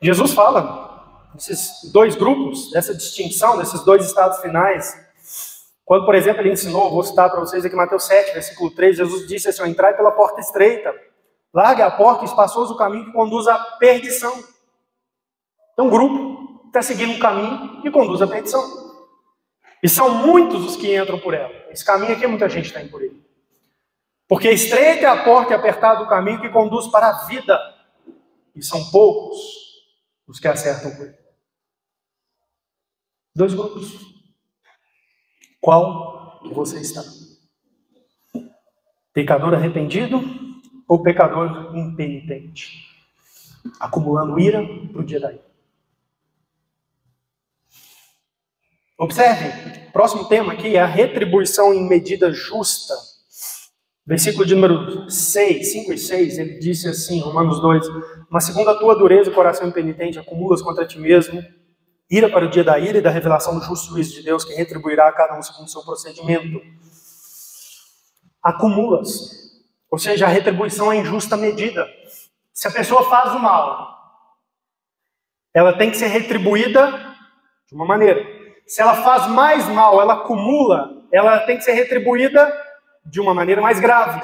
Jesus fala desses dois grupos, dessa distinção, desses dois estados finais. Quando, por exemplo, ele ensinou, vou citar para vocês aqui Mateus 7, versículo 3, Jesus disse assim: entrai pela porta estreita, largue a porta e espaçoso o caminho que conduz à perdição. Então, um grupo está seguindo um caminho que conduz à perdição. E são muitos os que entram por ela. Esse caminho aqui, muita gente está indo por ele. Porque estreita é a porta e apertado o caminho que conduz para a vida. E são poucos os que acertam por ele. Dois grupos. Qual que você está? Pecador arrependido ou pecador impenitente? Acumulando ira para o dia da ira. Observe, o próximo tema aqui é a retribuição em medida justa. Versículo de número 6, 5 e 6, ele disse assim, Romanos 2, mas segundo a tua dureza e coração impenitente, acumulas contra ti mesmo ira para o dia da ira e da revelação do justo juízo de Deus, que retribuirá a cada um segundo o seu procedimento. Acumulas, ou seja, a retribuição é em justa medida. Se a pessoa faz o mal, ela tem que ser retribuída de uma maneira. Se ela faz mais mal, ela acumula, ela tem que ser retribuída de uma maneira mais grave.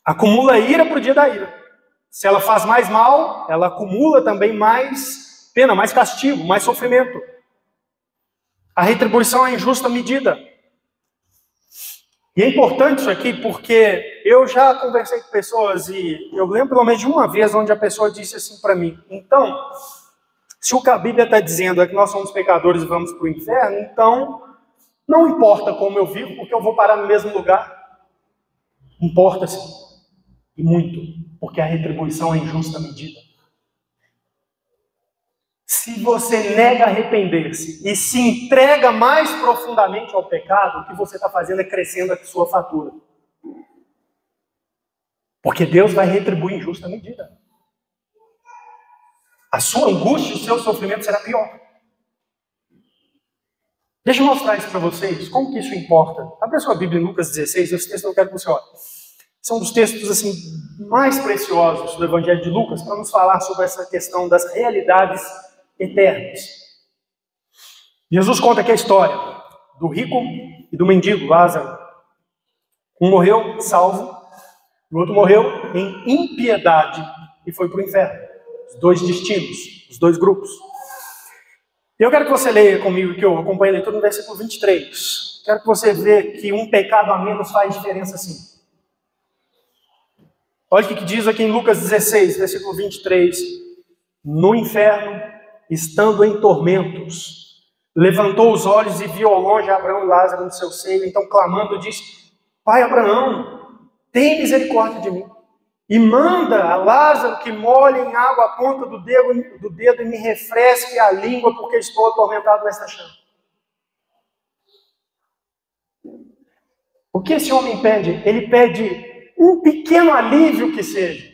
Acumula ira para o dia da ira. Se ela faz mais mal, ela acumula também mais pena, mais castigo, mais sofrimento. A retribuição é em justa medida. E é importante isso aqui porque eu já conversei com pessoas e eu lembro pelo menos de uma vez onde a pessoa disse assim para mim: então, se o que a Bíblia está dizendo é que nós somos pecadores e vamos para o inferno, então não importa como eu vivo, porque eu vou parar no mesmo lugar. Importa sim, e muito, porque a retribuição é em justa medida. Se você nega arrepender-se e se entrega mais profundamente ao pecado, o que você está fazendo é crescendo a sua fatura. Porque Deus vai retribuir em justa medida. A sua angústia e o seu sofrimento será pior. Deixa eu mostrar isso para vocês, como que isso importa. Abre a sua Bíblia em Lucas 16, esse texto eu quero que você olhe. São dos textos assim, mais preciosos do Evangelho de Lucas, para nos falar sobre essa questão das realidades eternas. Jesus conta aqui a história do rico e do mendigo, Lázaro. Um morreu salvo, o outro morreu em impiedade e foi para o inferno. Os dois destinos, os dois grupos. Eu quero que você leia comigo, que eu acompanhe a leitura no versículo 23. Quero que você veja que um pecado a menos faz diferença sim. Olha o que diz aqui em Lucas 16, versículo 23. No inferno, estando em tormentos, levantou os olhos e viu ao longe Abraão e Lázaro no seu seio. Então, clamando, disse: Pai Abraão, tem misericórdia de mim. E manda a Lázaro que molhe em água a ponta do dedo e me refresque a língua, porque estou atormentado nesta chama. O que esse homem pede? Ele pede um pequeno alívio que seja.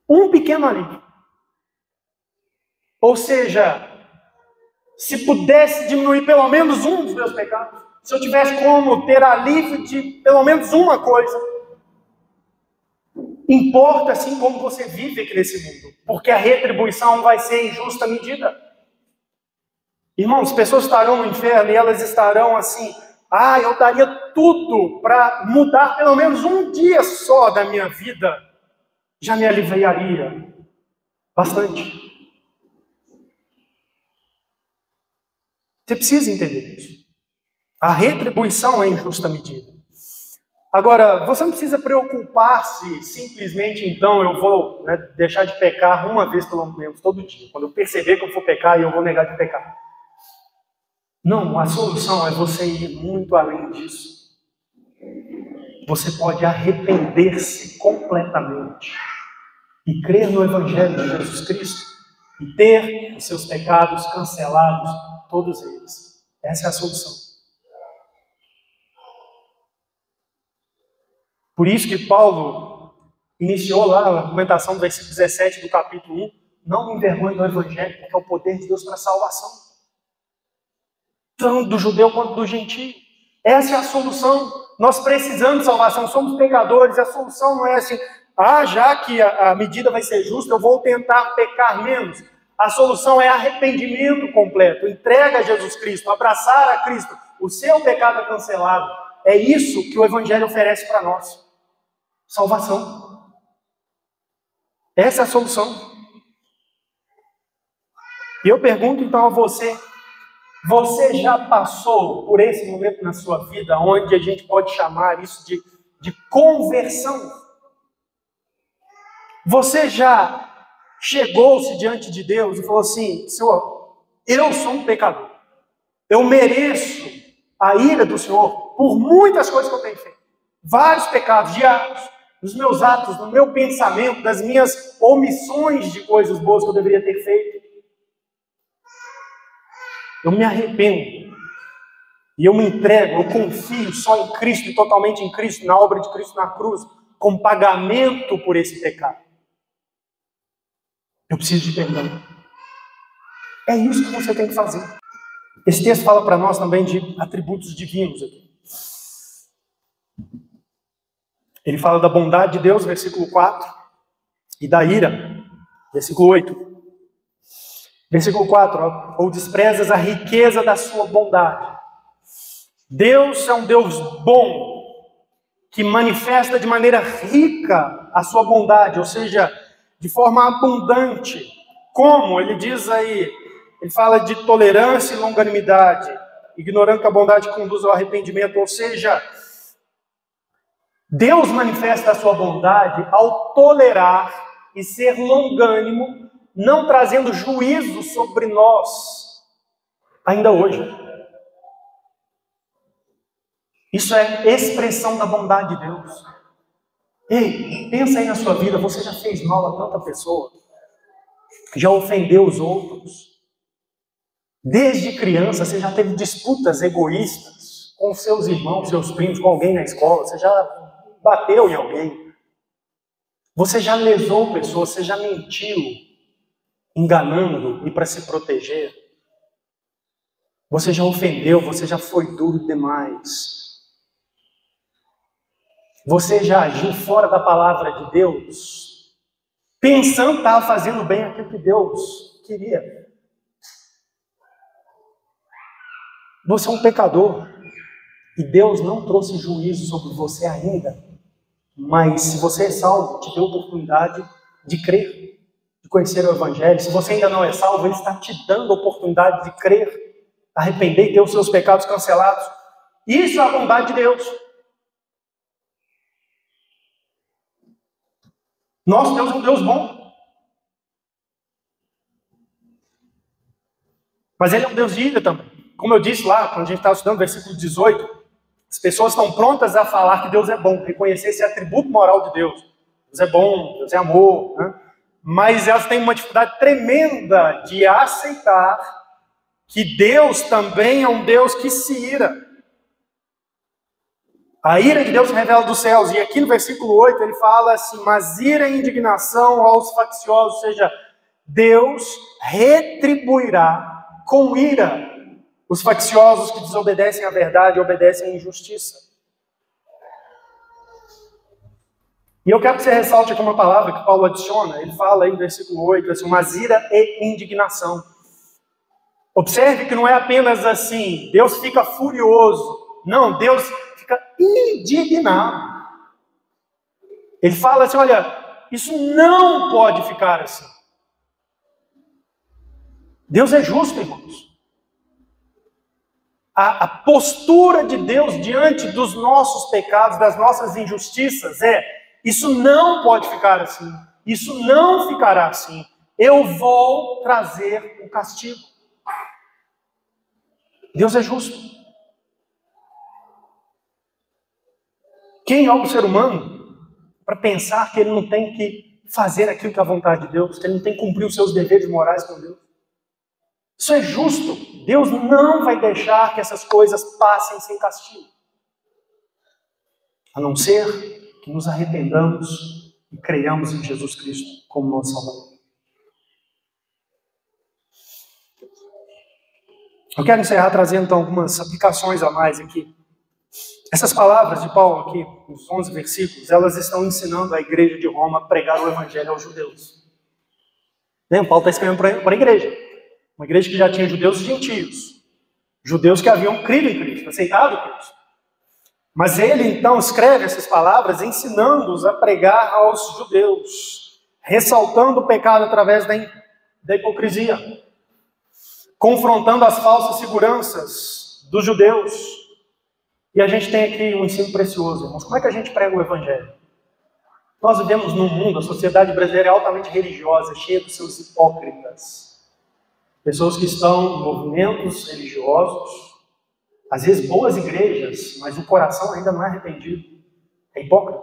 Um pequeno alívio. Ou seja, se pudesse diminuir pelo menos um dos meus pecados, se eu tivesse como ter alívio de pelo menos uma coisa, importa assim como você vive aqui nesse mundo, porque a retribuição vai ser em justa medida. Irmãos, pessoas estarão no inferno e elas estarão assim: eu daria tudo para mudar pelo menos um dia só da minha vida, já me aliviaria bastante. Você precisa entender isso. A retribuição é em justa medida. Agora, você não precisa preocupar-se simplesmente, então, eu vou deixar de pecar uma vez pelo menos todo dia. Quando eu perceber que eu vou pecar, eu vou negar de pecar. Não, a solução é você ir muito além disso. Você pode arrepender-se completamente e crer no Evangelho de Jesus Cristo e ter os seus pecados cancelados, todos eles. Essa é a solução. Por isso que Paulo iniciou lá a argumentação do versículo 17 do capítulo 1. Não me envergonhe do Evangelho, porque é o poder de Deus para a salvação. Tanto do judeu quanto do gentio. Essa é a solução. Nós precisamos de salvação, somos pecadores. A solução não é assim: já que a medida vai ser justa, eu vou tentar pecar menos. A solução é arrependimento completo. Entrega a Jesus Cristo, abraçar a Cristo. O seu pecado é cancelado. É isso que o Evangelho oferece para nós. Salvação. Essa é a solução. E eu pergunto então a você: você já passou por esse momento na sua vida onde a gente pode chamar isso de conversão? Você já chegou-se diante de Deus e falou assim: Senhor, eu sou um pecador. Eu mereço a ira do Senhor por muitas coisas que eu tenho feito. Vários pecados diários, nos meus atos, no meu pensamento, das minhas omissões de coisas boas que eu deveria ter feito. Eu me arrependo. E eu me entrego, eu confio só em Cristo e totalmente em Cristo, na obra de Cristo na cruz, como pagamento por esse pecado. Eu preciso de perdão. É isso que você tem que fazer. Esse texto fala para nós também de atributos divinos aqui. Ele fala da bondade de Deus, versículo 4, e da ira, versículo 8. Versículo 4, ou desprezas a riqueza da sua bondade. Deus é um Deus bom, que manifesta de maneira rica a sua bondade, ou seja, de forma abundante. Como? Ele diz aí, ele fala de tolerância e longanimidade, ignorando que a bondade conduz ao arrependimento, ou seja, Deus manifesta a sua bondade ao tolerar e ser longânimo, não trazendo juízo sobre nós, ainda hoje. Isso é expressão da bondade de Deus. Ei, pensa aí na sua vida, você já fez mal a tanta pessoa, já ofendeu os outros. Desde criança você já teve disputas egoístas com seus irmãos, seus primos, com alguém na escola, você já bateu em alguém. Você já lesou pessoas, você já mentiu, enganando e para se proteger. Você já ofendeu, você já foi duro demais. Você já agiu fora da palavra de Deus, pensando que estava fazendo bem aquilo que Deus queria. Você é um pecador e Deus não trouxe juízo sobre você ainda, mas se você é salvo, te deu a oportunidade de crer, de conhecer o Evangelho. Se você ainda não é salvo, Ele está te dando a oportunidade de crer, arrepender e ter os seus pecados cancelados. Isso é a bondade de Deus. Nosso Deus é um Deus bom. Mas Ele é um Deus de ira também. Como eu disse lá, quando a gente estava estudando versículo 18, as pessoas estão prontas a falar que Deus é bom, reconhecer esse atributo moral de Deus. Deus é bom, Deus é amor, né? Mas elas têm uma dificuldade tremenda de aceitar que Deus também é um Deus que se ira. A ira de Deus se revela dos céus, e aqui no versículo 8 ele fala assim: mas ira e indignação aos facciosos, ou seja, Deus retribuirá com ira os facciosos que desobedecem à verdade e obedecem à injustiça. E eu quero que você ressalte aqui uma palavra que Paulo adiciona. Ele fala aí no versículo 8, assim, mas ira e indignação. Observe que não é apenas assim, Deus fica furioso. Não, Deus fica indignado. Ele fala assim, olha, isso não pode ficar assim. Deus é justo, irmãos. A postura de Deus diante dos nossos pecados, das nossas injustiças isso não pode ficar assim, isso não ficará assim. Eu vou trazer o castigo. Deus é justo. Quem é o ser humano para pensar que ele não tem que fazer aquilo que é a vontade de Deus, que ele não tem que cumprir os seus deveres morais com Deus? Isso é justo. Deus não vai deixar que essas coisas passem sem castigo. A não ser que nos arrependamos e creiamos em Jesus Cristo como nosso Salvador. Eu quero encerrar trazendo então algumas aplicações a mais aqui. Essas palavras de Paulo aqui, nos 11 versículos, elas estão ensinando a igreja de Roma a pregar o evangelho aos judeus. Paulo está escrevendo para a igreja. Uma igreja que já tinha judeus e gentios. Judeus que haviam crido em Cristo, aceitado Cristo. Mas ele então escreve essas palavras ensinando-os a pregar aos judeus, ressaltando o pecado através da hipocrisia, confrontando as falsas seguranças dos judeus. E a gente tem aqui um ensino precioso, irmãos. Como é que a gente prega o evangelho? Nós vivemos num mundo, a sociedade brasileira é altamente religiosa, cheia dos seus hipócritas. Pessoas que estão em movimentos religiosos, às vezes boas igrejas, mas o coração ainda não é arrependido. É hipócrita.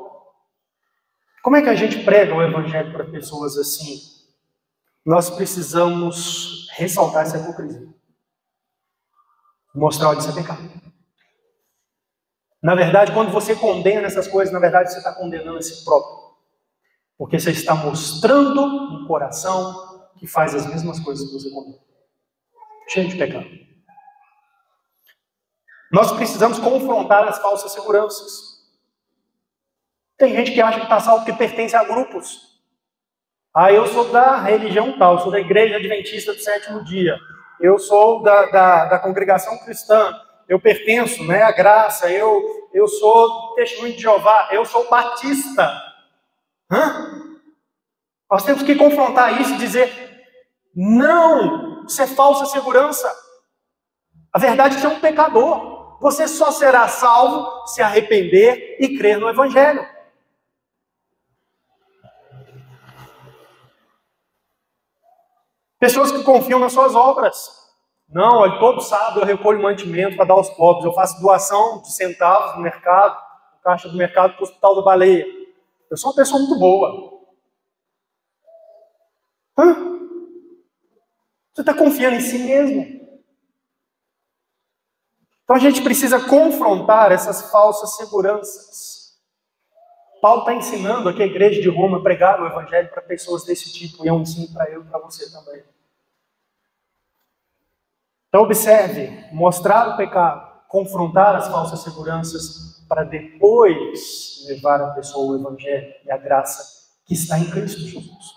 Como é que a gente prega o evangelho para pessoas assim? Nós precisamos ressaltar essa hipocrisia. Mostrar onde isso é pecado. Na verdade, quando você condena essas coisas, na verdade você está condenando a si próprio. Porque você está mostrando um coração que faz as mesmas coisas que você condena. Cheio de pecado. Nós precisamos confrontar as falsas seguranças. Tem gente que acha que está salvo porque pertence a grupos. Eu sou da religião tal, eu sou da igreja adventista do sétimo dia, eu sou da congregação cristã, eu pertenço à graça, eu sou testemunho de Jeová, eu sou batista. Nós temos que confrontar isso e dizer, não, isso é falsa segurança. A verdade é que você é um pecador. Você só será salvo se arrepender e crer no evangelho. Pessoas que confiam nas suas obras. Não, olha, todo sábado eu recolho mantimento para dar aos pobres. Eu faço doação de centavos no mercado, no caixa do mercado, para o Hospital da Baleia. Eu sou uma pessoa muito boa. Você está confiando em si mesmo. Então a gente precisa confrontar essas falsas seguranças. Paulo está ensinando aqui a igreja de Roma a pregar o evangelho para pessoas desse tipo, e é um ensino para eu e para você também. Então observe, mostrar o pecado, confrontar as falsas seguranças, para depois levar a pessoa ao Evangelho e a graça que está em Cristo Jesus.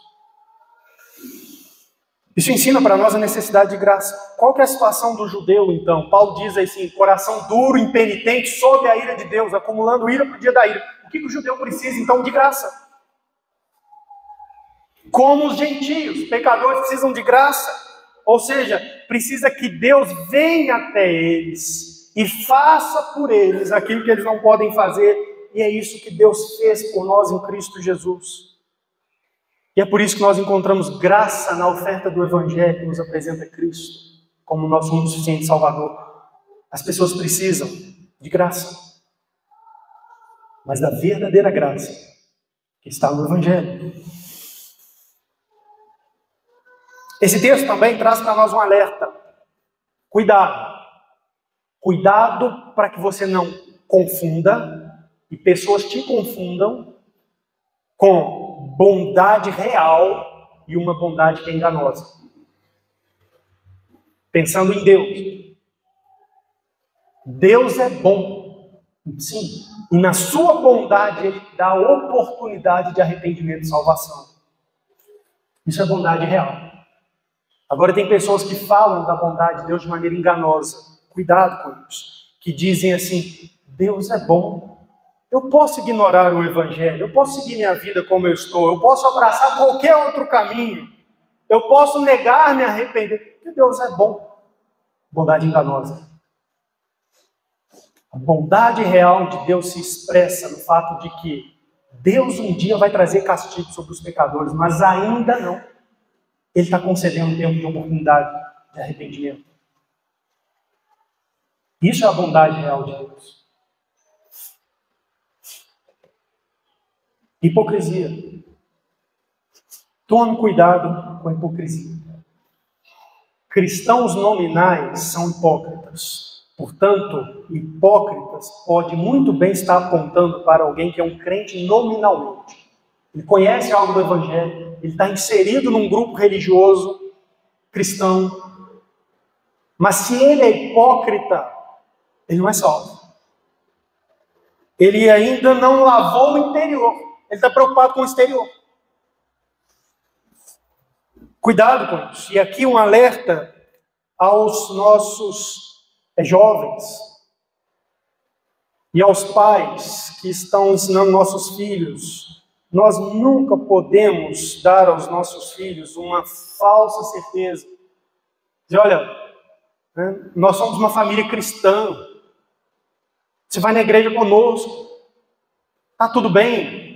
Isso ensina para nós a necessidade de graça. Qual que é a situação do judeu, então? Paulo diz assim, coração duro, impenitente, sob a ira de Deus, acumulando ira para o dia da ira. O que o judeu precisa, então, de graça? Como os gentios, pecadores precisam de graça. Ou seja, precisa que Deus venha até eles e faça por eles aquilo que eles não podem fazer. E é isso que Deus fez por nós em Cristo Jesus. E é por isso que nós encontramos graça na oferta do Evangelho que nos apresenta Cristo como nosso único suficiente Salvador. As pessoas precisam de graça, mas da verdadeira graça que está no Evangelho. Esse texto também traz para nós um alerta. Cuidado. Cuidado para que você não confunda e pessoas te confundam com bondade real e uma bondade que é enganosa. Pensando em Deus. Deus é bom, sim. E na sua bondade Ele dá a oportunidade de arrependimento e salvação. Isso é bondade real. Agora tem pessoas que falam da bondade de Deus de maneira enganosa. Cuidado com isso. Que dizem assim, Deus é bom. Eu posso ignorar o Evangelho, eu posso seguir minha vida como eu estou, eu posso abraçar qualquer outro caminho, eu posso negar, me arrepender, porque Deus é bom. Bondade enganosa. A bondade real de Deus se expressa no fato de que Deus um dia vai trazer castigo sobre os pecadores, mas ainda não. Ele está concedendo um tempo de oportunidade de arrependimento. Isso é a bondade real de Deus. Hipocrisia. Tome cuidado com a hipocrisia. Cristãos nominais são hipócritas. Portanto, hipócritas pode muito bem estar apontando para alguém que é um crente nominalmente. Ele conhece algo do Evangelho, ele está inserido num grupo religioso cristão, mas se ele é hipócrita, ele não é salvo. Ele ainda não lavou o interior. Ele está preocupado com o exterior. Cuidado com isso. E aqui um alerta aos nossos jovens e aos pais que estão ensinando nossos filhos. Nós nunca podemos dar aos nossos filhos uma falsa certeza. De olha, nós somos uma família cristã. Você vai na igreja conosco. Está tudo bem.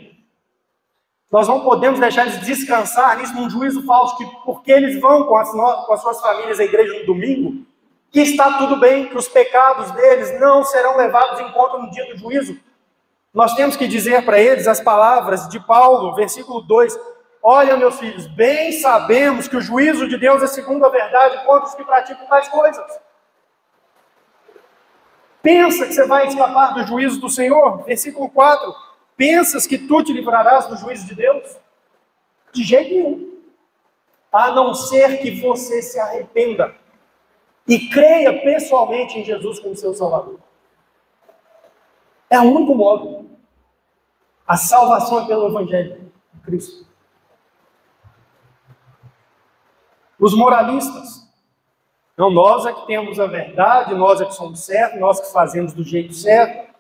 Nós não podemos deixar eles descansar nisso num juízo falso, que porque eles vão com as suas famílias à igreja no domingo, que está tudo bem, que os pecados deles não serão levados em conta no dia do juízo. Nós temos que dizer para eles as palavras de Paulo, versículo 2, olha, meus filhos, bem sabemos que o juízo de Deus é segundo a verdade contra os que praticam tais coisas. Pensa que você vai escapar do juízo do Senhor? Versículo 4. Pensas que tu te livrarás do juízo de Deus? De jeito nenhum. A não ser que você se arrependa e creia pessoalmente em Jesus como seu Salvador. É o único modo. A salvação é pelo Evangelho de Cristo. Os moralistas. Não, nós é que temos a verdade, nós é que somos certos, nós que fazemos do jeito certo.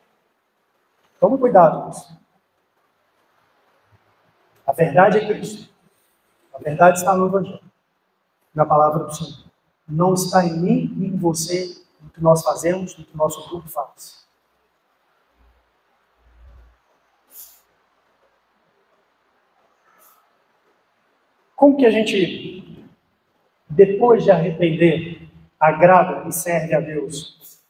Tome cuidado com isso. A verdade é Cristo. A verdade está no Evangelho, na palavra do Senhor. Não está em mim e em você, no que nós fazemos, no que o nosso grupo faz. Como que a gente, depois de arrepender, agrada e serve a Deus?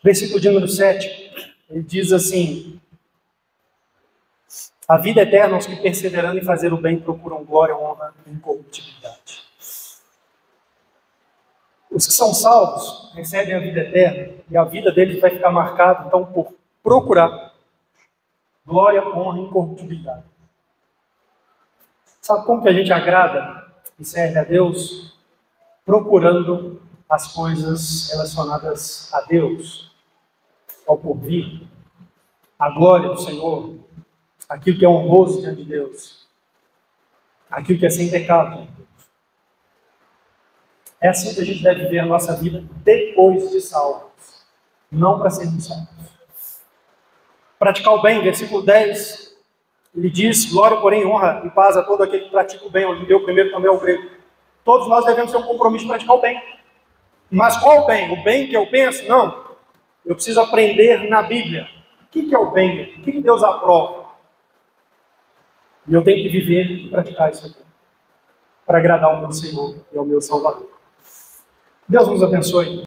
Versículo de número 7, ele diz assim: a vida eterna aos que perseverando em fazer o bem procuram glória, honra e incorruptibilidade. Os que são salvos recebem a vida eterna e a vida deles vai ficar marcada, então, por procurar glória, honra e incorruptibilidade. Sabe como que a gente agrada e serve a Deus? Procurando as coisas relacionadas a Deus, ao porvir, a glória do Senhor, aquilo que é honroso diante de Deus, aquilo que é sem pecado diante de Deus. É assim que a gente deve ver a nossa vida depois de salvos, não para sermos salvos. Praticar o bem, versículo 10, ele diz: glória, porém, honra e paz a todo aquele que pratica o bem, ao judeu primeiro, também ao grego. Todos nós devemos ter um compromisso de praticar o bem. Mas qual o bem? O bem que eu penso? Não. Eu preciso aprender na Bíblia. O que é o bem? O que Deus aprova? E eu tenho que viver e praticar isso aqui, para agradar o meu Senhor e ao meu Salvador. Deus nos abençoe.